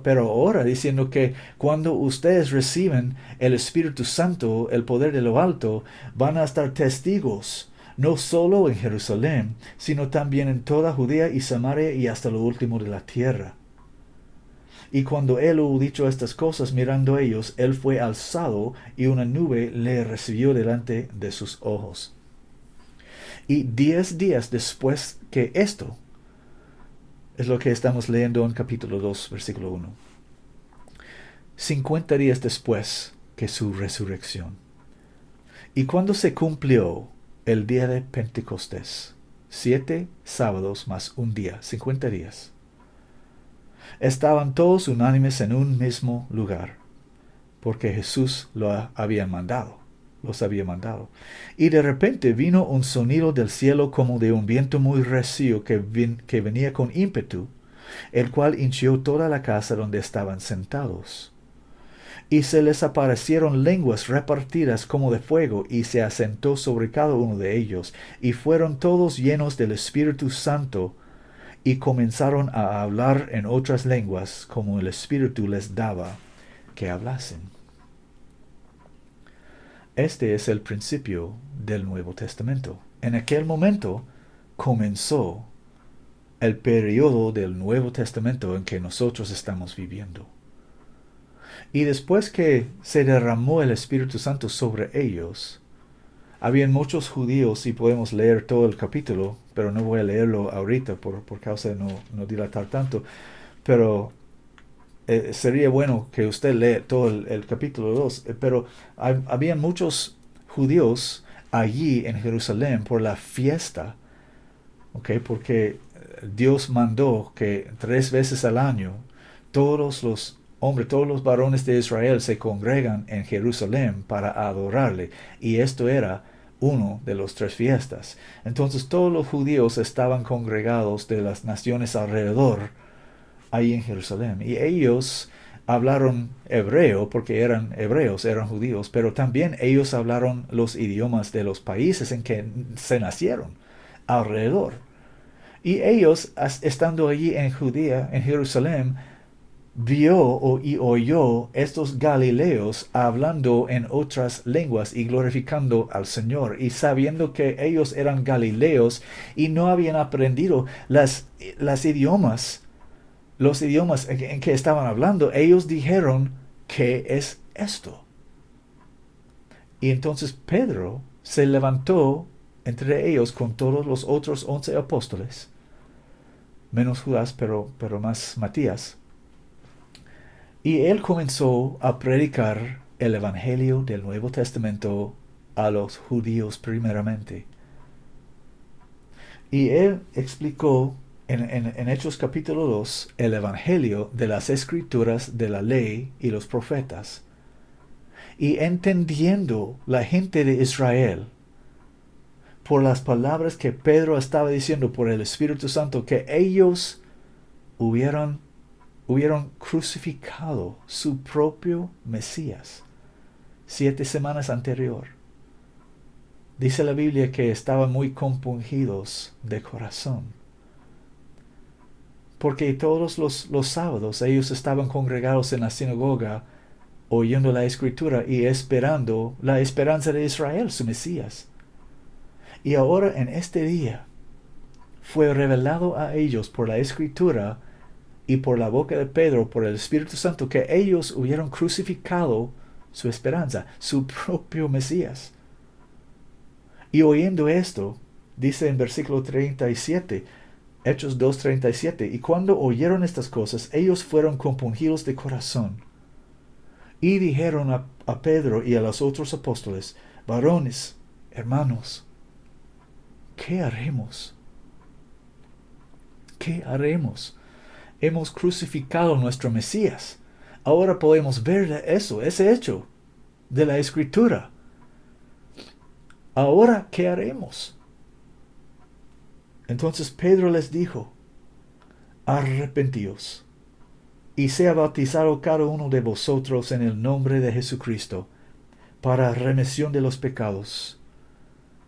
Pero ahora diciendo que cuando ustedes reciben el Espíritu Santo, el poder de lo alto, van a estar testigos, no solo en Jerusalén, sino también en toda Judea y Samaria y hasta lo último de la tierra. Y cuando él hubo dicho estas cosas, mirando a ellos, él fue alzado y una nube le recibió delante de sus ojos. Y 10 días después que esto, es lo que estamos leyendo en capítulo 2, versículo 1. 50 días después que su resurrección. Y cuando se cumplió el día de Pentecostés, 7 sábados más un día, 50 días, estaban todos unánimes en un mismo lugar, porque Jesús los había mandado. Y de repente vino un sonido del cielo como de un viento muy recio que venía con ímpetu, el cual hinchió toda la casa donde estaban sentados. Y se les aparecieron lenguas repartidas como de fuego, y se asentó sobre cada uno de ellos, y fueron todos llenos del Espíritu Santo, y comenzaron a hablar en otras lenguas, como el Espíritu les daba que hablasen. Este es el principio del Nuevo Testamento. En aquel momento comenzó el periodo del Nuevo Testamento en que nosotros estamos viviendo. Y después que se derramó el Espíritu Santo sobre ellos, habían muchos judíos, y podemos leer todo el capítulo, pero no voy a leerlo ahorita por causa de no dilatar tanto, pero sería bueno que usted lea todo el capítulo 2, pero habían muchos judíos allí en Jerusalén por la fiesta, porque Dios mandó que 3 veces al año todos los varones de Israel se congregan en Jerusalén para adorarle, y esto era uno de las 3 fiestas. Entonces todos los judíos estaban congregados de las naciones alrededor ahí en Jerusalén, y ellos hablaron hebreo porque eran hebreos, eran judíos, pero también ellos hablaron los idiomas de los países en que se nacieron alrededor. Y ellos, estando allí en Judea, en Jerusalén, vio y oyó estos galileos hablando en otras lenguas y glorificando al Señor. Y sabiendo que ellos eran galileos y no habían aprendido los idiomas en que estaban hablando, ellos dijeron, ¿qué es esto? Y entonces Pedro se levantó entre ellos con todos los otros 11 apóstoles, menos Judas, pero más Matías. Y él comenzó a predicar el Evangelio del Nuevo Testamento a los judíos primeramente. Y él explicó en Hechos capítulo 2 el Evangelio de las Escrituras, de la Ley y los profetas. Y entendiendo la gente de Israel, por las palabras que Pedro estaba diciendo por el Espíritu Santo, que ellos hubieran crucificado su propio Mesías 7 semanas anterior. Dice la Biblia que estaban muy compungidos de corazón, porque todos los sábados ellos estaban congregados en la sinagoga, oyendo la Escritura y esperando la esperanza de Israel, su Mesías. Y ahora en este día fue revelado a ellos por la Escritura y por la boca de Pedro, por el Espíritu Santo, que ellos hubieran crucificado su esperanza, su propio Mesías. Y oyendo esto, dice en versículo 37, Hechos 2:37, y cuando oyeron estas cosas, ellos fueron compungidos de corazón, y dijeron a Pedro y a los otros apóstoles, varones, hermanos, ¿qué haremos? ¿Qué haremos? Hemos crucificado a nuestro Mesías. Ahora podemos ver ese hecho de la Escritura. Ahora, ¿qué haremos? Entonces Pedro les dijo, arrepentíos, y sea bautizado cada uno de vosotros en el nombre de Jesucristo, para remisión de los pecados,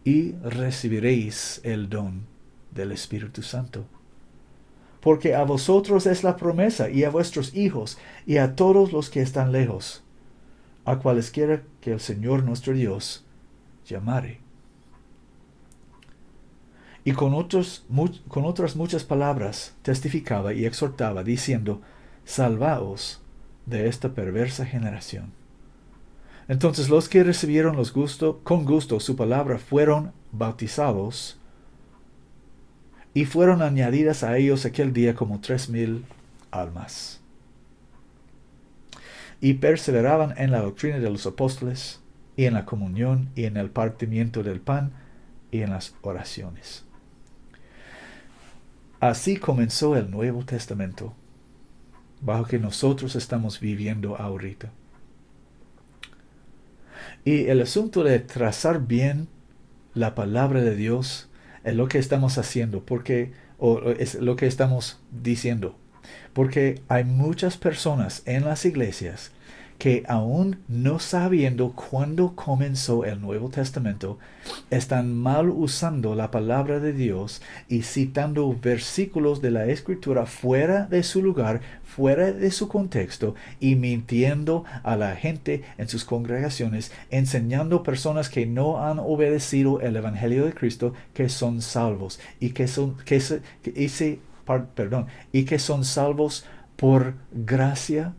y recibiréis el don del Espíritu Santo. porque a vosotros es la promesa, y a vuestros hijos, y a todos los que están lejos, a cualesquiera que el Señor nuestro Dios llamare. Y con otras muchas palabras testificaba y exhortaba, diciendo, salvaos de esta perversa generación. Entonces los que recibieron con gusto su palabra fueron bautizados, y fueron añadidas a ellos aquel día como 3,000 almas. Y perseveraban en la doctrina de los apóstoles, y en la comunión, y en el partimiento del pan, y en las oraciones. Así comenzó el Nuevo Testamento, bajo que nosotros estamos viviendo ahorita. Y el asunto de trazar bien la palabra de Dios es lo que estamos haciendo, o es lo que estamos diciendo. Porque hay muchas personas en las iglesias que aún no sabiendo cuándo comenzó el Nuevo Testamento, están mal usando la palabra de Dios y citando versículos de la Escritura fuera de su lugar, fuera de su contexto, y mintiendo a la gente en sus congregaciones, enseñando personas que no han obedecido el Evangelio de Cristo que son salvos y que son salvos por gracia,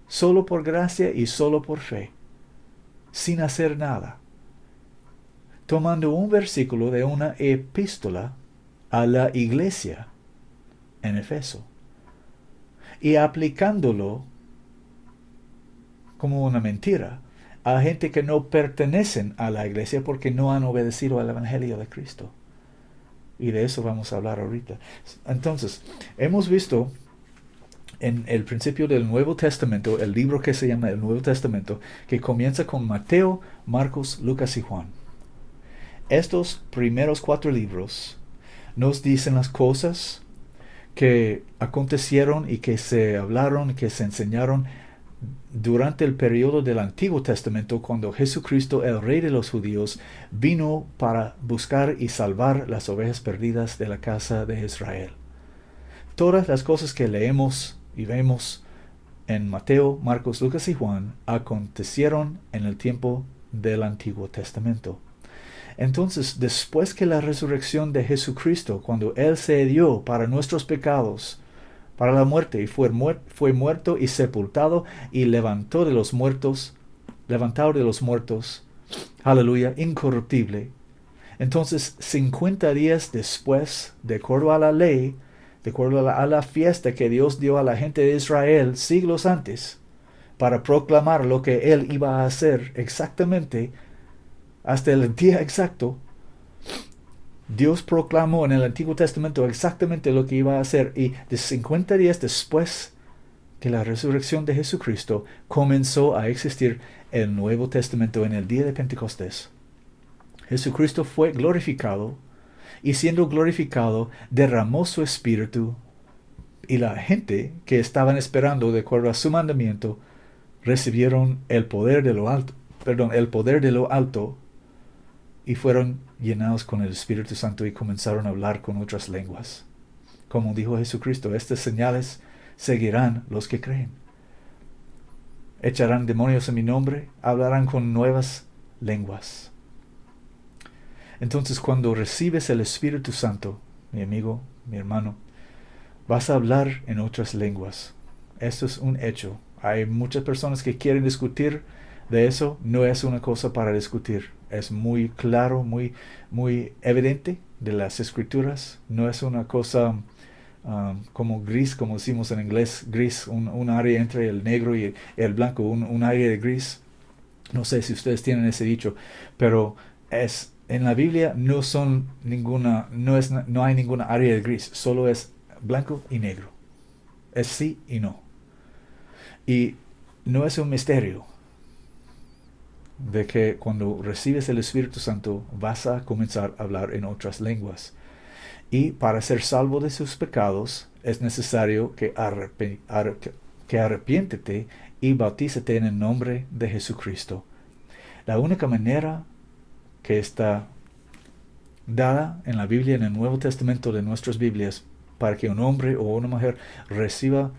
solo por gracia y solo por fe, sin hacer nada. Tomando un versículo de una epístola a la iglesia en Efeso y aplicándolo como una mentira a gente que no pertenecen a la iglesia porque no han obedecido al Evangelio de Cristo. Y de eso vamos a hablar ahorita. Entonces, hemos visto en el principio del Nuevo Testamento, el libro que se llama el Nuevo Testamento, que comienza con Mateo, Marcos, Lucas y Juan. Estos primeros 4 libros nos dicen las cosas que acontecieron y que se hablaron, que se enseñaron durante el periodo del Antiguo Testamento, cuando Jesucristo, el Rey de los judíos, vino para buscar y salvar las ovejas perdidas de la casa de Israel. Todas las cosas que leemos y vemos en Mateo, Marcos, Lucas y Juan acontecieron en el tiempo del Antiguo Testamento. Entonces, después que la resurrección de Jesucristo, cuando Él se dio para nuestros pecados, para la muerte, y fue muerto y sepultado y levantado de los muertos, aleluya, incorruptible. Entonces, 50 días después, de acuerdo a la ley, de acuerdo a la fiesta que Dios dio a la gente de Israel siglos antes, para proclamar lo que Él iba a hacer exactamente hasta el día exacto, Dios proclamó en el Antiguo Testamento exactamente lo que iba a hacer, y de 50 días después de la resurrección de Jesucristo comenzó a existir el Nuevo Testamento en el día de Pentecostés. Jesucristo fue glorificado, y siendo glorificado derramó su espíritu, y la gente que estaban esperando de acuerdo a su mandamiento recibieron el poder de lo alto, y fueron llenados con el Espíritu Santo y comenzaron a hablar con otras lenguas. Como dijo Jesucristo, estas señales seguirán los que creen. Echarán demonios en mi nombre, hablarán con nuevas lenguas. Entonces, cuando recibes el Espíritu Santo, mi amigo, mi hermano, vas a hablar en otras lenguas. Esto es un hecho. Hay muchas personas que quieren discutir de eso. No es una cosa para discutir. Es muy claro, muy evidente de las Escrituras. No es una cosa como gris, como decimos en inglés, gris, un área entre el negro y el blanco, un área de gris. No sé si ustedes tienen ese dicho, pero en la Biblia no hay ninguna área de gris, solo es blanco y negro. Es sí y no. Y no es un misterio de que cuando recibes el Espíritu Santo vas a comenzar a hablar en otras lenguas. Y para ser salvo de sus pecados es necesario que arrepiéntete y bautízate en el nombre de Jesucristo. La única manera que está dada en la Biblia, en el Nuevo Testamento de nuestras Biblias, para que un hombre o una mujer reciba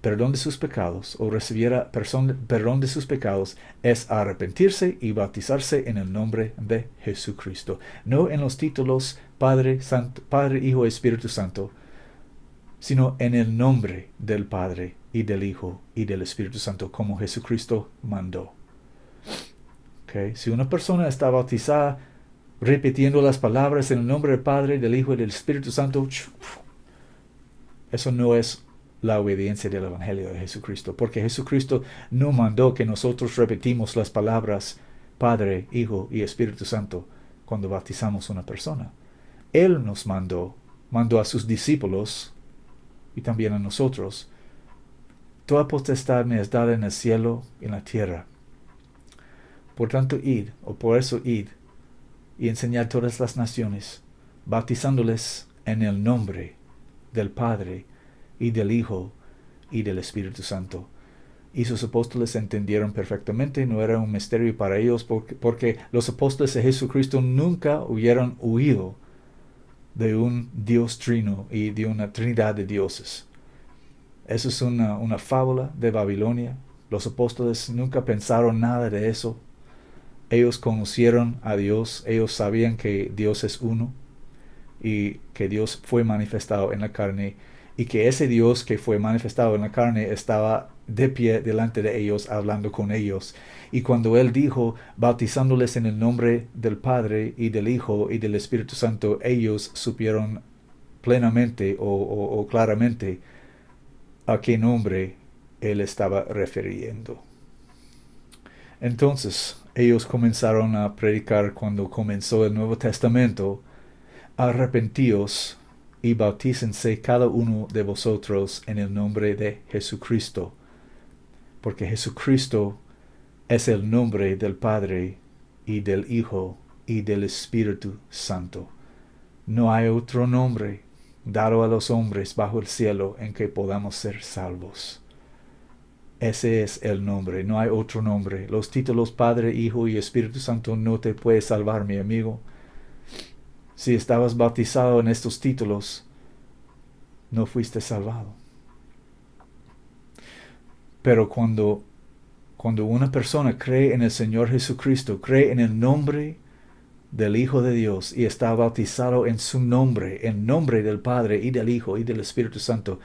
perdón de sus pecados o recibiera perdón de sus pecados es arrepentirse y bautizarse en el nombre de Jesucristo. No en los títulos Padre, Santo, Padre, Hijo, Espíritu Santo, sino en el nombre del Padre y del Hijo y del Espíritu Santo, como Jesucristo mandó. Okay. Si una persona está bautizada repitiendo las palabras en el nombre del Padre, del Hijo y del Espíritu Santo, eso no es la obediencia del Evangelio de Jesucristo, porque Jesucristo no mandó que nosotros repetimos las palabras Padre, Hijo y Espíritu Santo cuando bautizamos a una persona. Él nos mandó a sus discípulos y también a nosotros: toda potestad me es dada en el cielo y en la tierra. Por tanto, id, o por eso id, y enseñad todas las naciones, bautizándoles en el nombre del Padre y del Hijo y del Espíritu Santo. Y sus apóstoles entendieron perfectamente, no era un misterio para ellos, porque los apóstoles de Jesucristo nunca hubieran huido de un Dios trino y de una trinidad de dioses. Eso es una fábula de Babilonia. Los apóstoles nunca pensaron nada de eso. Ellos conocieron a Dios, ellos sabían que Dios es uno y que Dios fue manifestado en la carne, y que ese Dios que fue manifestado en la carne estaba de pie delante de ellos, hablando con ellos. Y cuando Él dijo, bautizándoles en el nombre del Padre y del Hijo y del Espíritu Santo, ellos supieron plenamente o claramente a qué nombre Él estaba refiriendo. Entonces, ellos comenzaron a predicar cuando comenzó el Nuevo Testamento: arrepentíos y bautícense cada uno de vosotros en el nombre de Jesucristo, porque Jesucristo es el nombre del Padre y del Hijo y del Espíritu Santo. No hay otro nombre dado a los hombres bajo el cielo en que podamos ser salvos. Ese es el nombre, no hay otro nombre. Los títulos Padre, Hijo y Espíritu Santo no te puede salvar, mi amigo. Si estabas bautizado en estos títulos, no fuiste salvado. Pero cuando una persona cree en el Señor Jesucristo, cree en el nombre del Hijo de Dios y está bautizado en su nombre, en nombre del Padre y del Hijo y del Espíritu Santo,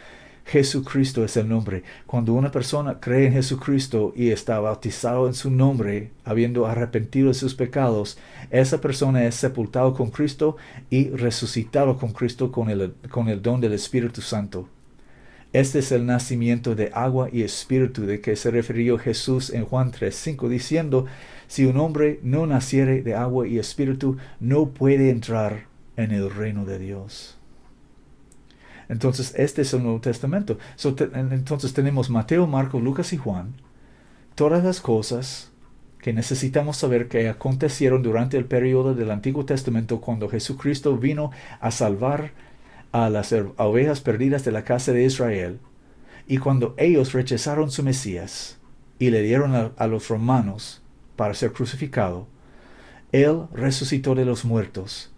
Jesucristo es el nombre. Cuando una persona cree en Jesucristo y está bautizado en su nombre, habiendo arrepentido de sus pecados, esa persona es sepultado con Cristo y resucitado con Cristo con el don del Espíritu Santo. Este es el nacimiento de agua y espíritu de que se refirió Jesús en Juan 3:5, diciendo: si un hombre no naciere de agua y espíritu, no puede entrar en el reino de Dios. Entonces, este es el Nuevo Testamento. Entonces tenemos Mateo, Marcos, Lucas y Juan. Todas las cosas que necesitamos saber que acontecieron durante el periodo del Antiguo Testamento, cuando Jesucristo vino a salvar a las ovejas perdidas de la casa de Israel, y cuando ellos rechazaron su Mesías y le dieron a los romanos para ser crucificado, Él resucitó de los muertos.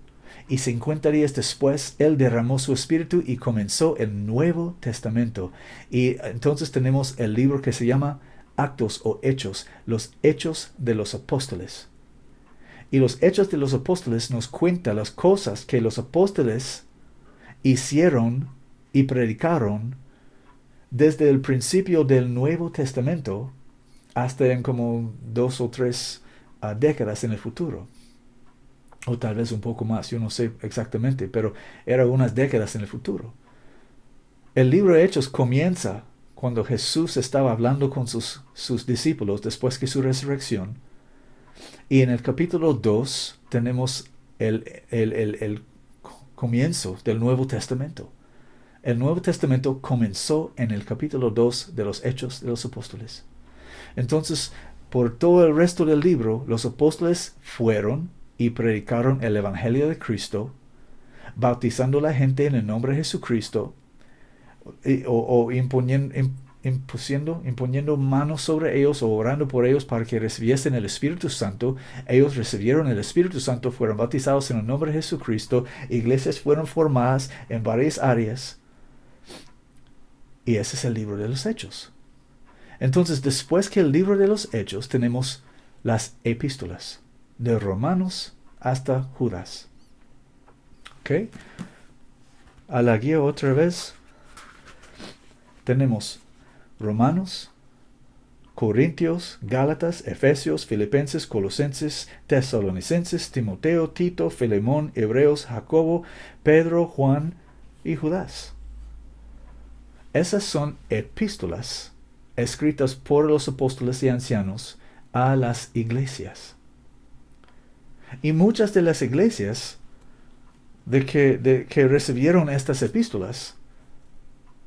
Y 50 días después, Él derramó su espíritu y comenzó el Nuevo Testamento. Y entonces tenemos el libro que se llama Actos o Hechos, los Hechos de los Apóstoles. Y los Hechos de los Apóstoles nos cuentan las cosas que los apóstoles hicieron y predicaron desde el principio del Nuevo Testamento hasta en como 2 o 3 décadas en el futuro. O tal vez un poco más, yo no sé exactamente, pero eran unas décadas en el futuro. El libro de Hechos comienza cuando Jesús estaba hablando con sus discípulos después de su resurrección. Y en el capítulo 2 tenemos el comienzo del Nuevo Testamento. El Nuevo Testamento comenzó en el capítulo 2 de los Hechos de los Apóstoles. Entonces, por todo el resto del libro, los apóstoles fueron y predicaron el Evangelio de Cristo, bautizando a la gente en el nombre de Jesucristo, o imponiendo manos sobre ellos o orando por ellos para que recibiesen el Espíritu Santo. Ellos recibieron el Espíritu Santo, fueron bautizados en el nombre de Jesucristo, iglesias fueron formadas en varias áreas. Y ese es el libro de los Hechos. Entonces, después que el libro de los Hechos, tenemos las epístolas, de Romanos hasta Judas. ¿Ok? A la guía otra vez. Tenemos Romanos, Corintios, Gálatas, Efesios, Filipenses, Colosenses, Tesalonicenses, Timoteo, Tito, Filemón, Hebreos, Jacobo, Pedro, Juan y Judas. Esas son epístolas escritas por los apóstoles y ancianos a las iglesias. Y muchas de las iglesias que recibieron estas epístolas,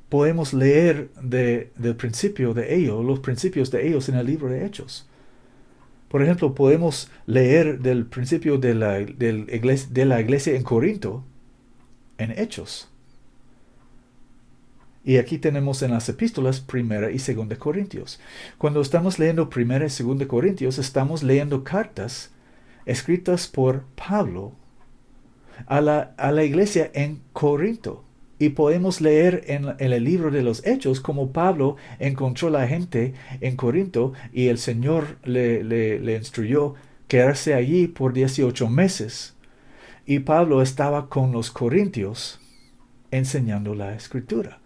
podemos leer del principio de ellos, los principios de ellos en el libro de Hechos. Por ejemplo, podemos leer del principio de la iglesia en Corinto en Hechos. Y aquí tenemos en las epístolas Primera y Segunda Corintios. Cuando estamos leyendo Primera y Segunda Corintios, estamos leyendo cartas escritas por Pablo a la iglesia en Corinto. Y podemos leer en el libro de los Hechos cómo Pablo encontró a la gente en Corinto y el Señor le instruyó quedarse allí por 18 meses. Y Pablo estaba con los corintios enseñando la Escritura.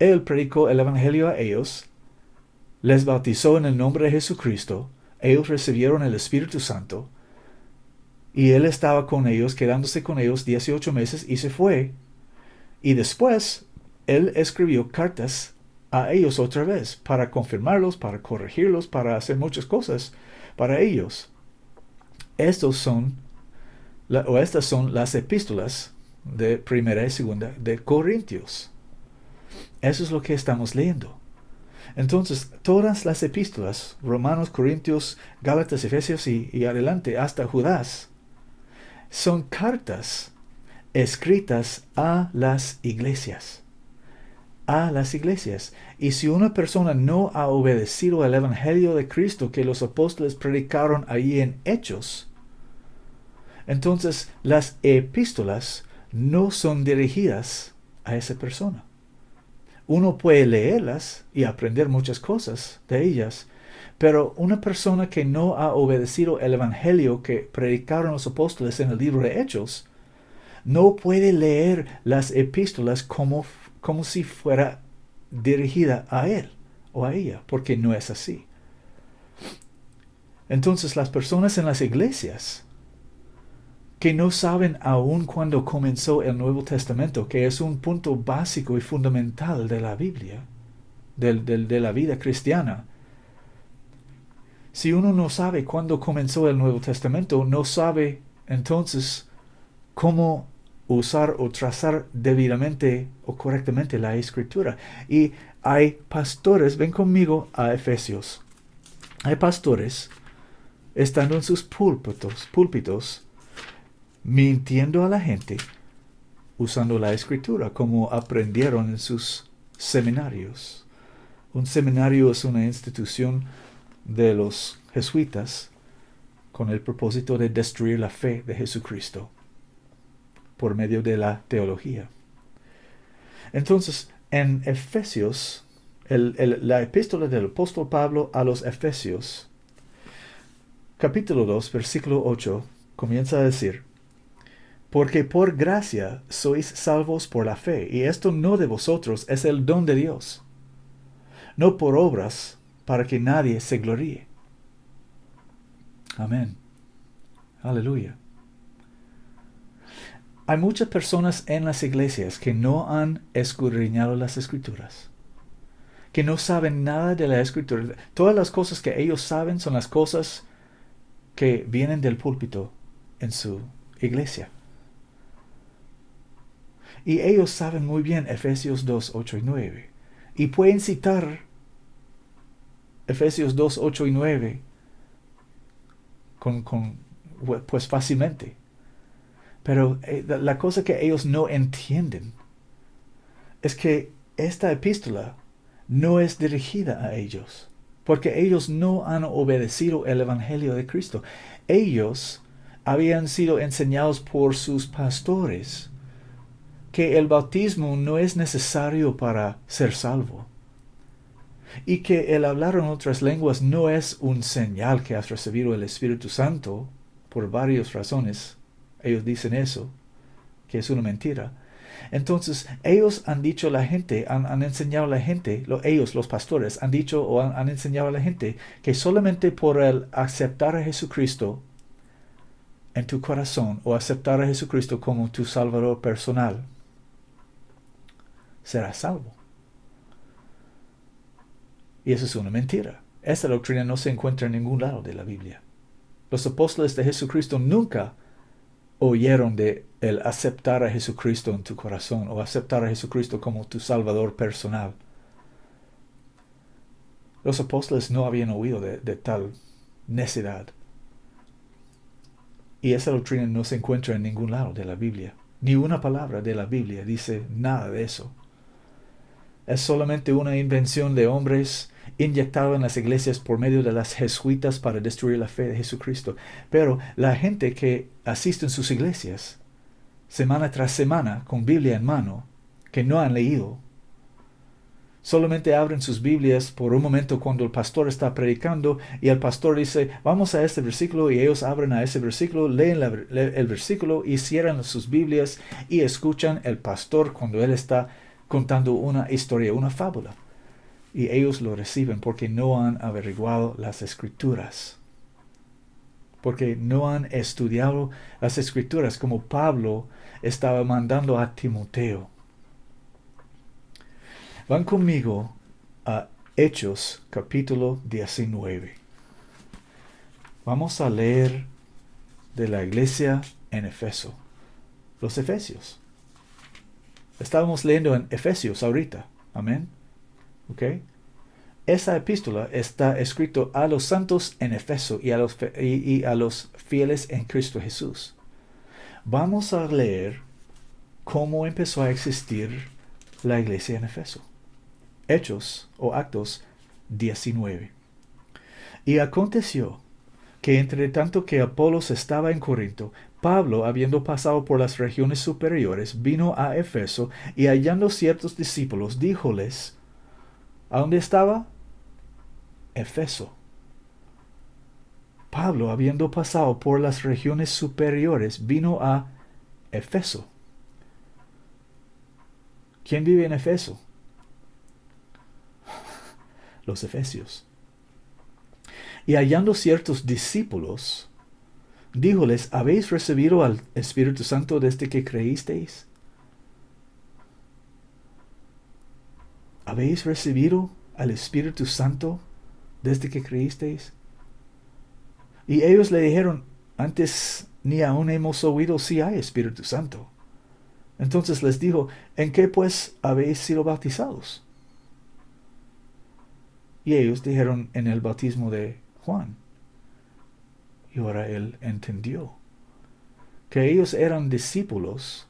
Él predicó el Evangelio a ellos, les bautizó en el nombre de Jesucristo, ellos recibieron el Espíritu Santo, y él estaba con ellos, quedándose con ellos 18 meses y se fue. Y después, él escribió cartas a ellos otra vez, para confirmarlos, para corregirlos, para hacer muchas cosas para ellos. Estas son las epístolas de Primera y Segunda de Corintios. Eso es lo que estamos leyendo. Entonces, todas las epístolas, Romanos, Corintios, Gálatas, Efesios y adelante, hasta Judas, son cartas escritas a las iglesias. A las iglesias. Y si una persona no ha obedecido al Evangelio de Cristo que los apóstoles predicaron allí en Hechos, entonces las epístolas no son dirigidas a esa persona. Uno puede leerlas y aprender muchas cosas de ellas, pero una persona que no ha obedecido el Evangelio que predicaron los apóstoles en el libro de Hechos, no puede leer las epístolas como si fuera dirigida a él o a ella, porque no es así. Entonces las personas en las iglesias que no saben aún cuándo comenzó el Nuevo Testamento, que es un punto básico y fundamental de la Biblia, de la vida cristiana. Si uno no sabe cuándo comenzó el Nuevo Testamento, no sabe entonces cómo usar o trazar debidamente o correctamente la Escritura. Y hay pastores, ven conmigo a Efesios. Hay pastores estando en sus púlpitos, mintiendo a la gente, usando la Escritura como aprendieron en sus seminarios. Un seminario es una institución de los jesuitas con el propósito de destruir la fe de Jesucristo por medio de la teología. Entonces, en Efesios, la epístola del apóstol Pablo a los Efesios, capítulo 2, versículo 8, comienza a decir: porque por gracia sois salvos por la fe, y esto no de vosotros, es el don de Dios, no por obras, para que nadie se gloríe. Amén. Aleluya. Hay muchas personas en las iglesias que no han escudriñado las Escrituras, que no saben nada de la Escritura. Todas las cosas que ellos saben son las cosas que vienen del púlpito en su iglesia. Y ellos saben muy bien Efesios 2, 8 y 9. Y pueden citar Efesios 2, 8 y 9 pues fácilmente. Pero la cosa que ellos no entienden es que esta epístola no es dirigida a ellos, porque ellos no han obedecido el Evangelio de Cristo. Ellos habían sido enseñados por sus pastores que el bautismo no es necesario para ser salvo, y que el hablar en otras lenguas no es un señal que has recibido el Espíritu Santo, por varias razones. Ellos dicen eso, que es una mentira. Entonces, ellos han dicho a la gente, han enseñado a la gente, ellos, los pastores, han dicho o han enseñado a la gente que solamente por el aceptar a Jesucristo en tu corazón o aceptar a Jesucristo como tu Salvador personal, serás salvo. Y eso es una mentira. Esta doctrina no se encuentra en ningún lado de la Biblia. Los apóstoles de Jesucristo nunca oyeron de el aceptar a Jesucristo en tu corazón o aceptar a Jesucristo como tu Salvador personal. Los apóstoles no habían oído de tal necedad. Y esa doctrina no se encuentra en ningún lado de la Biblia. Ni una palabra de la Biblia dice nada de eso. Es solamente una invención de hombres inyectada en las iglesias por medio de las jesuitas para destruir la fe de Jesucristo. Pero la gente que asiste en sus iglesias, semana tras semana, con Biblia en mano, que no han leído, solamente abren sus Biblias por un momento cuando el pastor está predicando y el pastor dice, vamos a este versículo, y ellos abren a ese versículo, leen el versículo y cierran sus Biblias y escuchan el pastor cuando él está contando una historia, una fábula. Y ellos lo reciben porque no han averiguado las Escrituras. Porque no han estudiado las Escrituras como Pablo estaba mandando a Timoteo. Van conmigo a Hechos capítulo 19. Vamos a leer de la iglesia en Efeso. Los Efesios. Estábamos leyendo en Efesios ahorita. Amén. ¿Ok? Esa epístola está escrito a los santos en Efeso y a los fieles en Cristo Jesús. Vamos a leer cómo empezó a existir la iglesia en Efeso. Hechos o Actos 19. Y aconteció que entre tanto que Apolos estaba en Corinto, Pablo, habiendo pasado por las regiones superiores, vino a Efeso y hallando ciertos discípulos, díjoles, ¿a dónde estaba? Efeso. Pablo, habiendo pasado por las regiones superiores, vino a Efeso. ¿Quién vive en Efeso? Los efesios. Y hallando ciertos discípulos, díjoles, ¿habéis recibido al Espíritu Santo desde que creísteis? ¿Habéis recibido al Espíritu Santo desde que creísteis? Y ellos le dijeron, antes ni aún hemos oído si hay Espíritu Santo. Entonces les dijo, ¿en qué pues habéis sido bautizados? Y ellos dijeron, en el bautismo de Juan. Y ahora él entendió que ellos eran discípulos,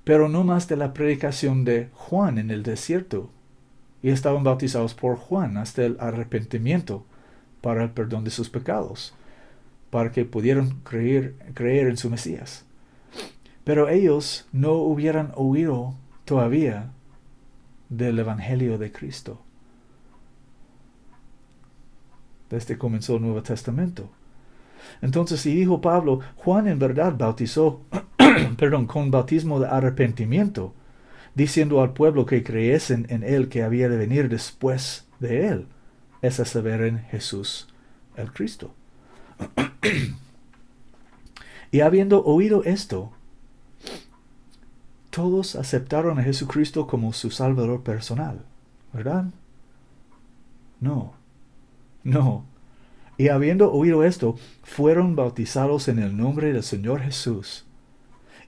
pero no más de la predicación de Juan en el desierto, y estaban bautizados por Juan hasta el arrepentimiento para el perdón de sus pecados, para que pudieran creer en su Mesías. Pero ellos no hubieran oído todavía del Evangelio de Cristo desde que comenzó el Nuevo Testamento. Entonces, y dijo Pablo, Juan en verdad bautizó, con bautismo de arrepentimiento, diciendo al pueblo que creyesen en él que había de venir después de él, es a saber, en Jesús el Cristo. Y habiendo oído esto, todos aceptaron a Jesucristo como su Salvador personal, ¿verdad? No. Y habiendo oído esto, fueron bautizados en el nombre del Señor Jesús.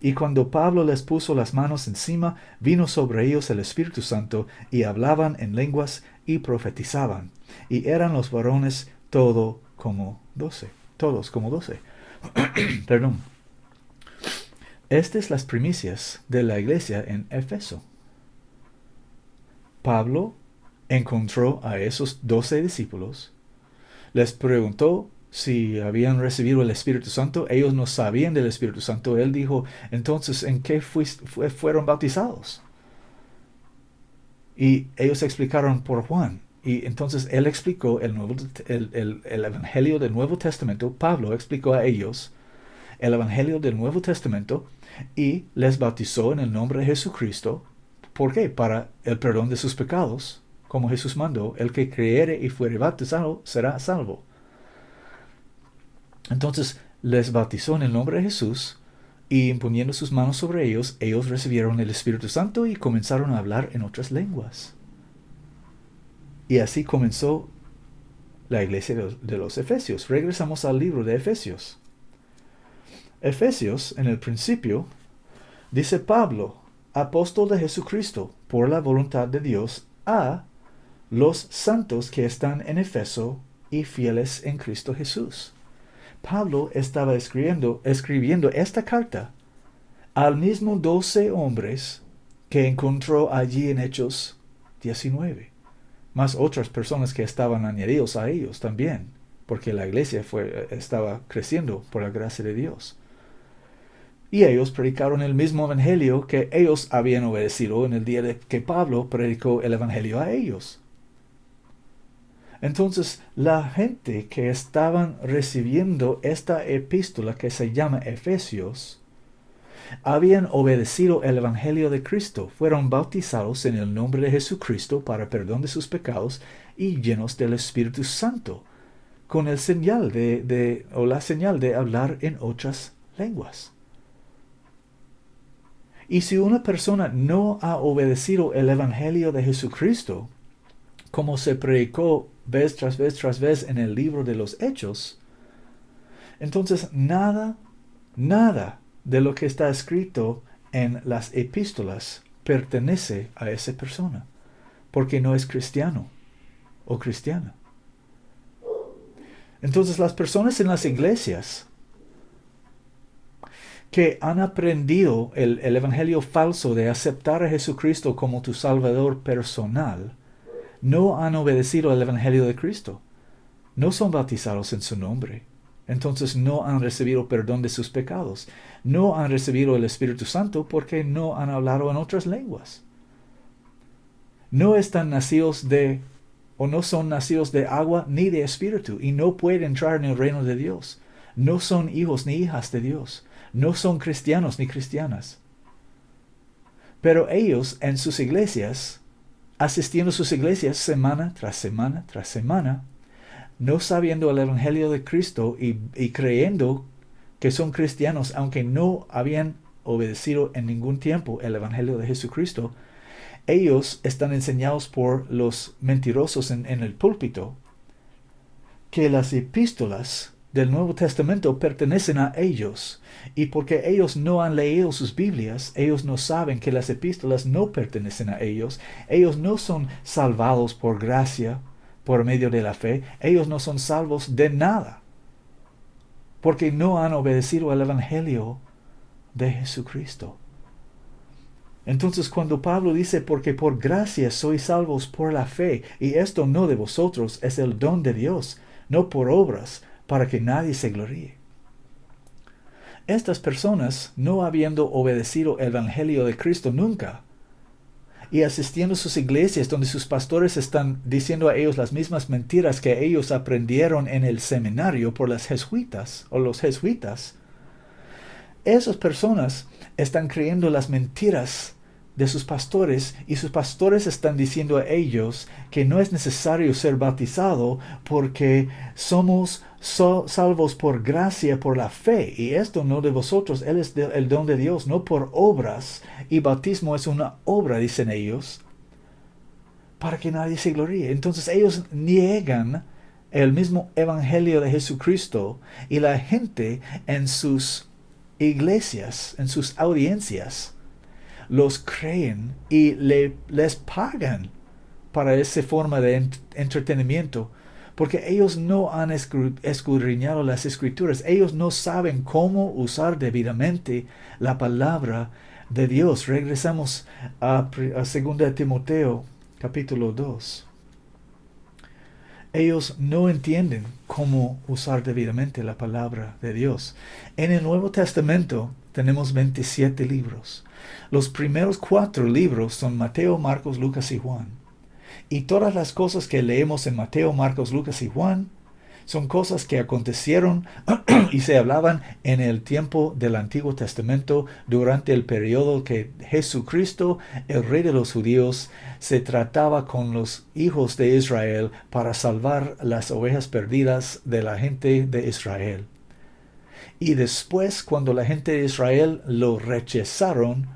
Y cuando Pablo les puso las manos encima, vino sobre ellos el Espíritu Santo, y hablaban en lenguas y profetizaban. Y eran los varones todos como 12. Perdón. Estas las primicias de la iglesia en Efeso. Pablo encontró a esos 12 discípulos, les preguntó si habían recibido el Espíritu Santo. Ellos no sabían del Espíritu Santo. Él dijo, entonces, ¿en qué fueron bautizados? Y ellos explicaron por Juan. Y entonces él explicó el Evangelio del Nuevo Testamento. Pablo explicó a ellos el Evangelio del Nuevo Testamento y les bautizó en el nombre de Jesucristo. ¿Por qué? Para el perdón de sus pecados. Como Jesús mandó, el que creyere y fuere bautizado será salvo. Entonces les bautizó en el nombre de Jesús y imponiendo sus manos sobre ellos, ellos recibieron el Espíritu Santo y comenzaron a hablar en otras lenguas. Y así comenzó la iglesia de los Efesios. Regresamos al libro de Efesios. Efesios, en el principio, dice Pablo, apóstol de Jesucristo, por la voluntad de Dios, a los santos que están en Efeso y fieles en Cristo Jesús. Pablo estaba escribiendo esta carta al mismo 12 hombres que encontró allí en Hechos 19, más otras personas que estaban añadidos a ellos también, porque la iglesia estaba creciendo por la gracia de Dios. Y ellos predicaron el mismo evangelio que ellos habían obedecido en el día de que Pablo predicó el evangelio a ellos. Entonces, la gente que estaban recibiendo esta epístola que se llama Efesios, habían obedecido el evangelio de Cristo, fueron bautizados en el nombre de Jesucristo para perdón de sus pecados y llenos del Espíritu Santo, con el señal la señal de hablar en otras lenguas. Y si una persona no ha obedecido el evangelio de Jesucristo, como se predicó vez tras vez en el libro de los Hechos, entonces nada de lo que está escrito en las epístolas pertenece a esa persona, porque no es cristiano o cristiana. Entonces las personas en las iglesias que han aprendido el evangelio falso de aceptar a Jesucristo como tu Salvador personal, no han obedecido al evangelio de Cristo. No son bautizados en su nombre. Entonces no han recibido perdón de sus pecados. No han recibido el Espíritu Santo porque no han hablado en otras lenguas. No están nacidos no son nacidos de agua ni de espíritu y no pueden entrar en el reino de Dios. No son hijos ni hijas de Dios. No son cristianos ni cristianas. Pero ellos en sus iglesias, asistiendo a sus iglesias semana tras semana tras semana, no sabiendo el evangelio de Cristo y creyendo que son cristianos, aunque no habían obedecido en ningún tiempo el evangelio de Jesucristo, ellos están enseñados por los mentirosos en el púlpito que las epístolas del Nuevo Testamento pertenecen a ellos, y porque ellos no han leído sus Biblias, ellos no saben que las epístolas no pertenecen a ellos. Ellos no son salvados por gracia, por medio de la fe. Ellos no son salvos de nada, porque no han obedecido al evangelio de Jesucristo. Entonces cuando Pablo dice, porque por gracia sois salvos por la fe, y esto no de vosotros, es el don de Dios, no por obras, para que nadie se gloríe. Estas personas, no habiendo obedecido el evangelio de Cristo nunca, y asistiendo a sus iglesias donde sus pastores están diciendo a ellos las mismas mentiras que ellos aprendieron en el seminario por las jesuitas o los jesuitas, esas personas están creyendo las mentiras de sus pastores, y sus pastores están diciendo a ellos que no es necesario ser bautizado porque somos salvos por gracia, por la fe, y esto no de vosotros, Él es el don de Dios, no por obras, y bautismo es una obra, dicen ellos, para que nadie se gloríe. Entonces ellos niegan el mismo evangelio de Jesucristo, y la gente en sus iglesias, en sus audiencias, los creen y les pagan para esa forma de entretenimiento, porque ellos no han escudriñado las escrituras. Ellos no saben cómo usar debidamente la palabra de Dios. Regresamos a 2 Timoteo capítulo 2. ellos no entienden cómo usar debidamente la palabra de Dios. En el Nuevo Testamento tenemos 27 libros. Los primeros 4 libros son Mateo, Marcos, Lucas y Juan. Y todas las cosas que leemos en Mateo, Marcos, Lucas y Juan son cosas que acontecieron y se hablaban en el tiempo del Antiguo Testamento durante el periodo que Jesucristo, el Rey de los Judíos, se trataba con los hijos de Israel para salvar las ovejas perdidas de la gente de Israel. Y después, cuando la gente de Israel lo rechazaron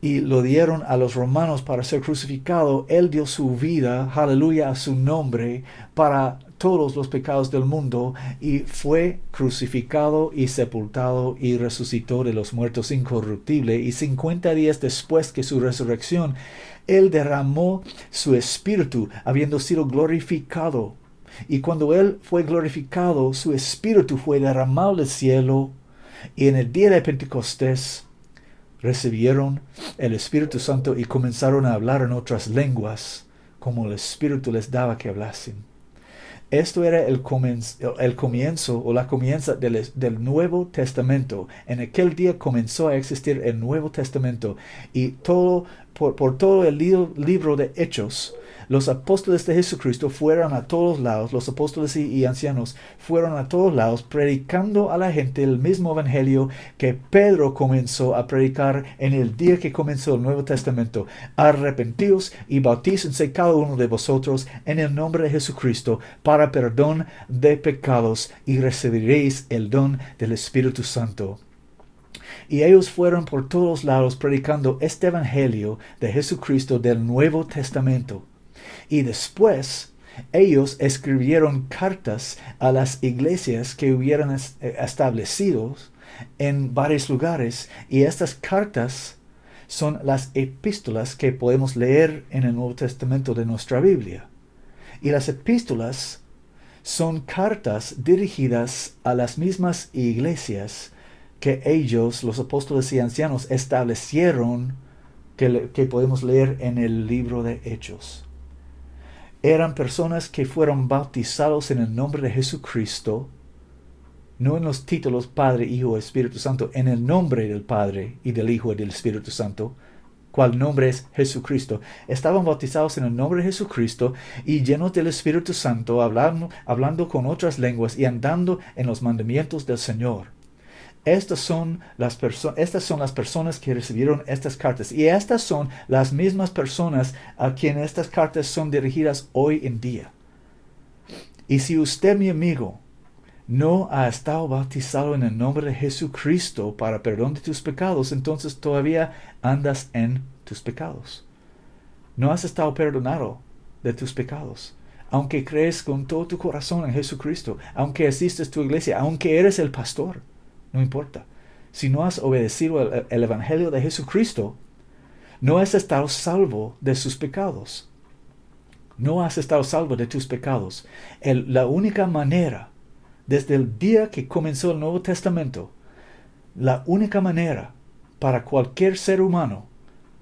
y lo dieron a los romanos para ser crucificado, Él dio su vida, aleluya, a su nombre, para todos los pecados del mundo, y fue crucificado y sepultado y resucitó de los muertos incorruptible. Y 50 días después que su resurrección, Él derramó su espíritu, habiendo sido glorificado. Y cuando Él fue glorificado, su espíritu fue derramado del cielo, y en el día de Pentecostés recibieron el Espíritu Santo y comenzaron a hablar en otras lenguas, como el Espíritu les daba que hablasen. Esto era el comienzo o la comienza del Nuevo Testamento. En aquel día comenzó a existir el Nuevo Testamento, y por todo el libro de Hechos, los apóstoles de Jesucristo fueron a todos lados, los apóstoles y ancianos fueron a todos lados predicando a la gente el mismo evangelio que Pedro comenzó a predicar en el día que comenzó el Nuevo Testamento. Arrepentíos y bautícense cada uno de vosotros en el nombre de Jesucristo para perdón de pecados, y recibiréis el don del Espíritu Santo. Y ellos fueron por todos lados predicando este evangelio de Jesucristo del Nuevo Testamento. Y después ellos escribieron cartas a las iglesias que hubieran establecido en varios lugares. Y estas cartas son las epístolas que podemos leer en el Nuevo Testamento de nuestra Biblia. Y las epístolas son cartas dirigidas a las mismas iglesias que ellos, los apóstoles y ancianos, establecieron, que podemos leer en el libro de Hechos. Eran personas que fueron bautizados en el nombre de Jesucristo, no en los títulos Padre, Hijo, Espíritu Santo, en el nombre del Padre y del Hijo y del Espíritu Santo, cual nombre es Jesucristo. Estaban bautizados en el nombre de Jesucristo y llenos del Espíritu Santo, hablando con otras lenguas y andando en los mandamientos del Señor. Estas son las personas que recibieron estas cartas, y estas son las mismas personas a quienes estas cartas son dirigidas hoy en día. Y si usted, mi amigo, no ha estado bautizado en el nombre de Jesucristo para perdón de tus pecados, entonces todavía andas en tus pecados. No has estado perdonado de tus pecados. Aunque crees con todo tu corazón en Jesucristo, aunque asistes a tu iglesia, aunque eres el pastor, no importa. Si no has obedecido el evangelio de Jesucristo, no has estado salvo de sus pecados. No has estado salvo de tus pecados. La única manera, desde el día que comenzó el Nuevo Testamento, la única manera para cualquier ser humano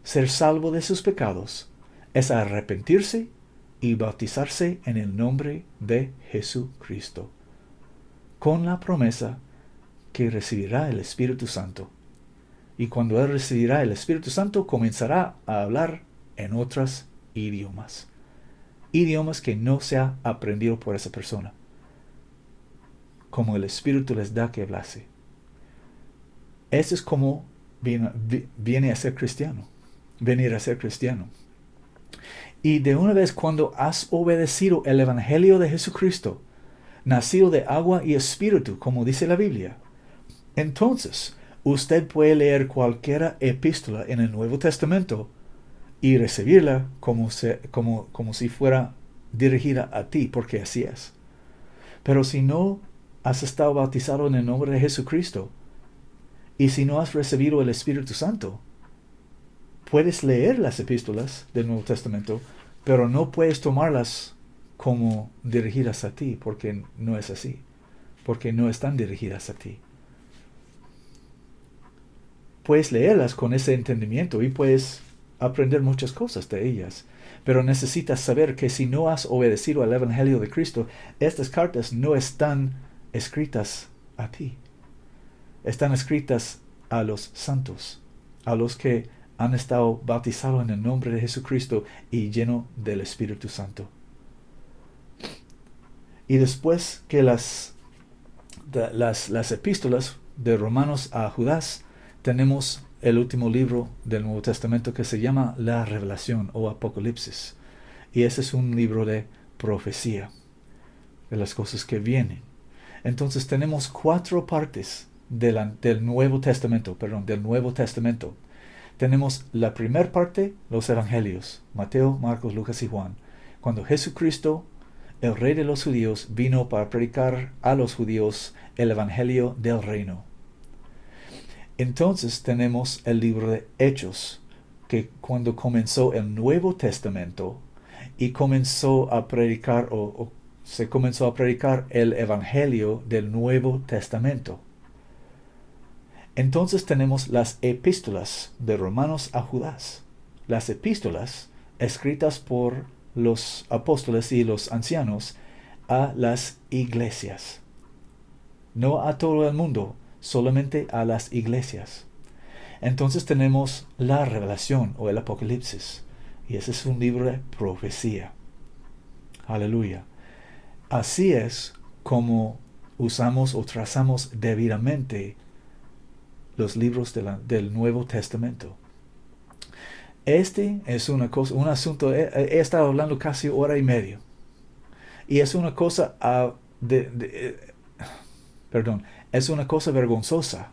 ser salvo de sus pecados es arrepentirse y bautizarse en el nombre de Jesucristo, con la promesa que recibirá el Espíritu Santo. Y cuando Él recibirá el Espíritu Santo, comenzará a hablar en otros idiomas. Idiomas que no se ha aprendido por esa persona, como el Espíritu les da que hablase. Eso es como viene a ser cristiano. Venir a ser cristiano. Y de una vez, cuando has obedecido el Evangelio de Jesucristo, nacido de agua y espíritu, como dice la Biblia, entonces usted puede leer cualquier epístola en el Nuevo Testamento y recibirla como si fuera dirigida a ti, porque así es. Pero si no has estado bautizado en el nombre de Jesucristo, y si no has recibido el Espíritu Santo, puedes leer las epístolas del Nuevo Testamento, pero no puedes tomarlas como dirigidas a ti, porque no es así, porque no están dirigidas a ti. Puedes leerlas con ese entendimiento y puedes aprender muchas cosas de ellas. Pero necesitas saber que si no has obedecido al Evangelio de Cristo, estas cartas no están escritas a ti. Están escritas a los santos, a los que han estado bautizados en el nombre de Jesucristo y llenos del Espíritu Santo. Y después que las epístolas de Romanos a Judas, tenemos el último libro del Nuevo Testamento que se llama la Revelación o Apocalipsis. Y ese es un libro de profecía, de las cosas que vienen. Entonces tenemos 4 partes del Nuevo Testamento. Tenemos la primera parte, los evangelios, Mateo, Marcos, Lucas y Juan. Cuando Jesucristo, el Rey de los judíos, vino para predicar a los judíos el evangelio del reino. Entonces tenemos el libro de Hechos, que cuando comenzó el Nuevo Testamento y comenzó a predicar se comenzó a predicar el evangelio del Nuevo Testamento. Entonces tenemos las epístolas de Romanos a Judas. Las epístolas escritas por los apóstoles y los ancianos a las iglesias. No a todo el mundo, solamente a las iglesias. Entonces tenemos la Revelación o el Apocalipsis. Y ese es un libro de profecía. Aleluya. Así es como usamos o trazamos debidamente los libros del Nuevo Testamento. Este es un asunto, he estado hablando casi 1:30. Y es una cosa, es una cosa vergonzosa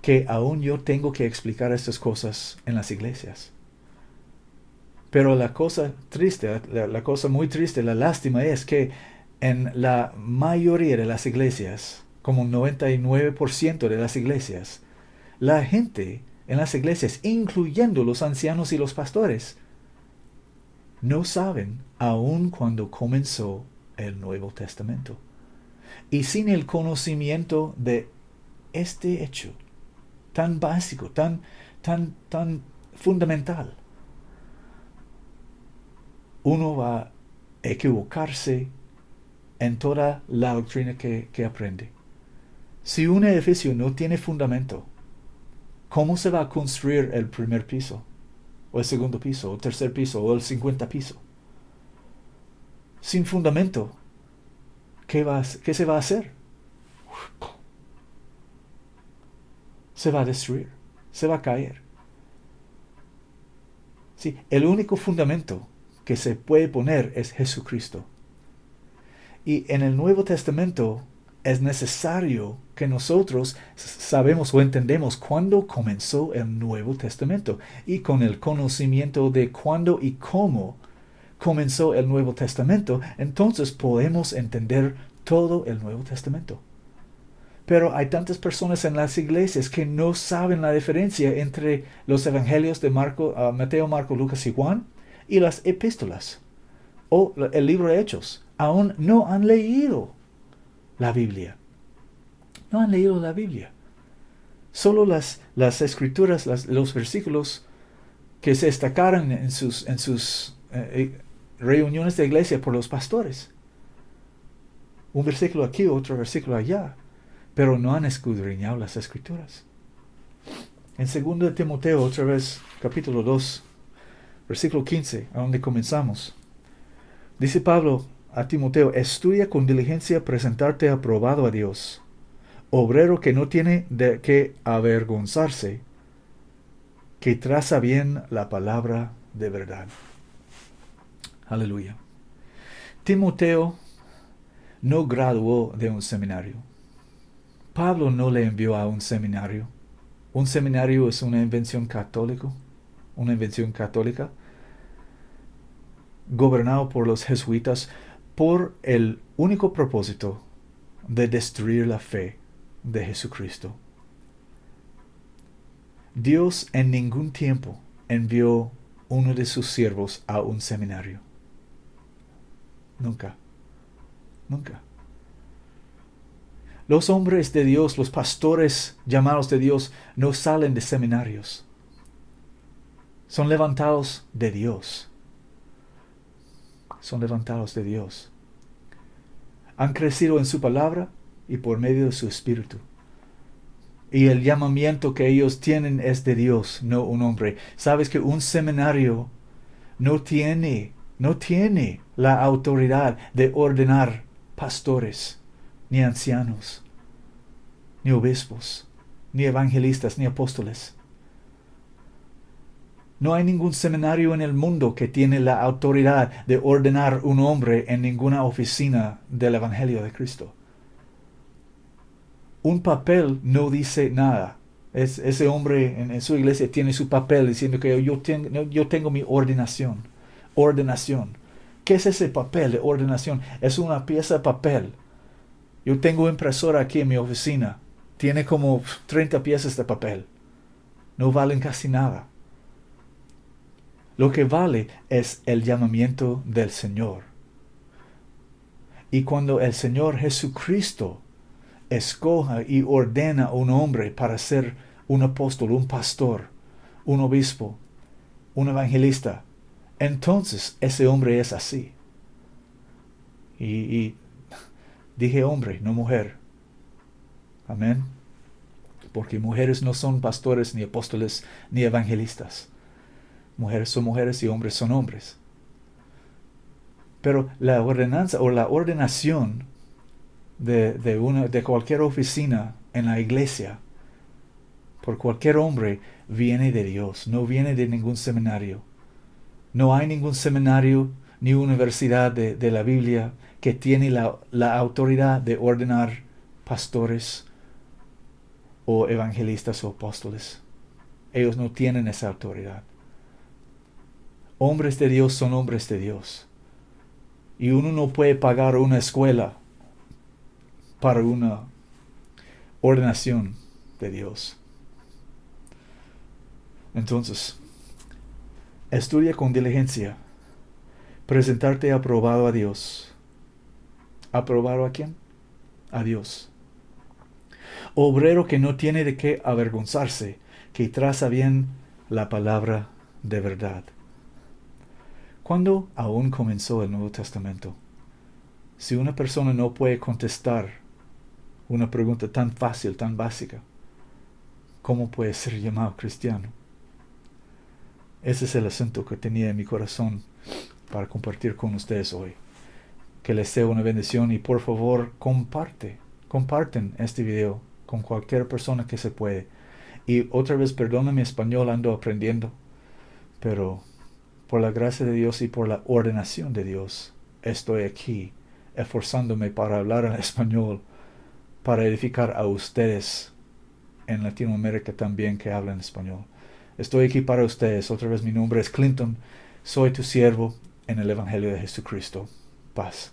que aún yo tengo que explicar estas cosas en las iglesias. Pero la cosa triste, la cosa muy triste, la lástima es que en la mayoría de las iglesias, como un 99% de las iglesias, la gente en las iglesias, incluyendo los ancianos y los pastores, no saben aún cuando comenzó el Nuevo Testamento. Y sin el conocimiento de este hecho tan básico, tan fundamental, uno va a equivocarse en toda la doctrina que aprende. Si un edificio no tiene fundamento, ¿cómo se va a construir el primer piso? O el segundo piso, o el tercer piso, o el 50 piso? Sin fundamento, ¿qué se va a hacer? Se va a destruir, se va a caer. Sí, el único fundamento que se puede poner es Jesucristo. Y en el Nuevo Testamento es necesario que nosotros sabemos o entendemos cuándo comenzó el Nuevo Testamento. Y con el conocimiento de cuándo y cómo comenzó el Nuevo Testamento, entonces podemos entender todo el Nuevo Testamento. Pero hay tantas personas en las iglesias que no saben la diferencia entre los evangelios de Mateo, Marcos, Lucas y Juan y las epístolas o el libro de Hechos. Aún no han leído la Biblia. No han leído la Biblia. Solo las escrituras, los versículos que se destacaron en sus reuniones de iglesia por los pastores. Un versículo aquí, otro versículo allá. Pero no han escudriñado las escrituras. En 2 Timoteo, otra vez, capítulo 2, versículo 15, a donde comenzamos. Dice Pablo a Timoteo: estudia con diligencia presentarte aprobado a Dios, obrero que no tiene de qué avergonzarse, que traza bien la palabra de verdad. Aleluya. Timoteo no graduó de un seminario. Pablo no le envió a un seminario. Un seminario es una invención católica, gobernado por los jesuitas por el único propósito de destruir la fe de Jesucristo. Dios en ningún tiempo envió uno de sus siervos a un seminario. Nunca. Los hombres de Dios, los pastores llamados de Dios, no salen de seminarios. Son levantados de Dios. Son levantados de Dios. Han crecido en su palabra y por medio de su espíritu. Y el llamamiento que ellos tienen es de Dios, no un hombre. Sabes que un seminario no tiene la autoridad de ordenar pastores, ni ancianos, ni obispos, ni evangelistas, ni apóstoles. No hay ningún seminario en el mundo que tiene la autoridad de ordenar un hombre en ninguna oficina del Evangelio de Cristo. Un papel no dice nada. Ese hombre en su iglesia tiene su papel diciendo que yo tengo mi ordenación. Ordenación. ¿Qué es ese papel de ordenación? Es una pieza de papel. Yo tengo impresora aquí en mi oficina. Tiene como 30 piezas de papel. No valen casi nada. Lo que vale es el llamamiento del Señor. Y cuando el Señor Jesucristo escoja y ordena a un hombre para ser un apóstol, un pastor, un obispo, un evangelista, entonces ese hombre es así. Y dije hombre, no mujer. Amén. Porque mujeres no son pastores, ni apóstoles, ni evangelistas. Mujeres son mujeres y hombres son hombres. Pero la ordenanza o la ordenación de cualquier oficina en la iglesia por cualquier hombre viene de Dios, no viene de ningún seminario. No hay ningún seminario ni universidad de la Biblia que tiene la autoridad de ordenar pastores o evangelistas o apóstoles. Ellos no tienen esa autoridad. Hombres de Dios son hombres de Dios. Y uno no puede pagar una escuela para una ordenación de Dios. Entonces, estudia con diligencia. Presentarte aprobado a Dios. ¿Aprobado a quién? A Dios. Obrero que no tiene de qué avergonzarse, que traza bien la palabra de verdad. ¿Cuándo aún comenzó el Nuevo Testamento? Si una persona no puede contestar una pregunta tan fácil, tan básica, ¿cómo puede ser llamado cristiano? Ese es el asunto que tenía en mi corazón para compartir con ustedes hoy. Que les sea una bendición y por favor comparten este video con cualquier persona que se puede. Y otra vez, perdona mi español, ando aprendiendo, pero por la gracia de Dios y por la ordenación de Dios, estoy aquí esforzándome para hablar en español, para edificar a ustedes en Latinoamérica también que hablan español. Estoy aquí para ustedes. Otra vez mi nombre es Clinton. Soy tu siervo en el Evangelio de Jesucristo. Paz.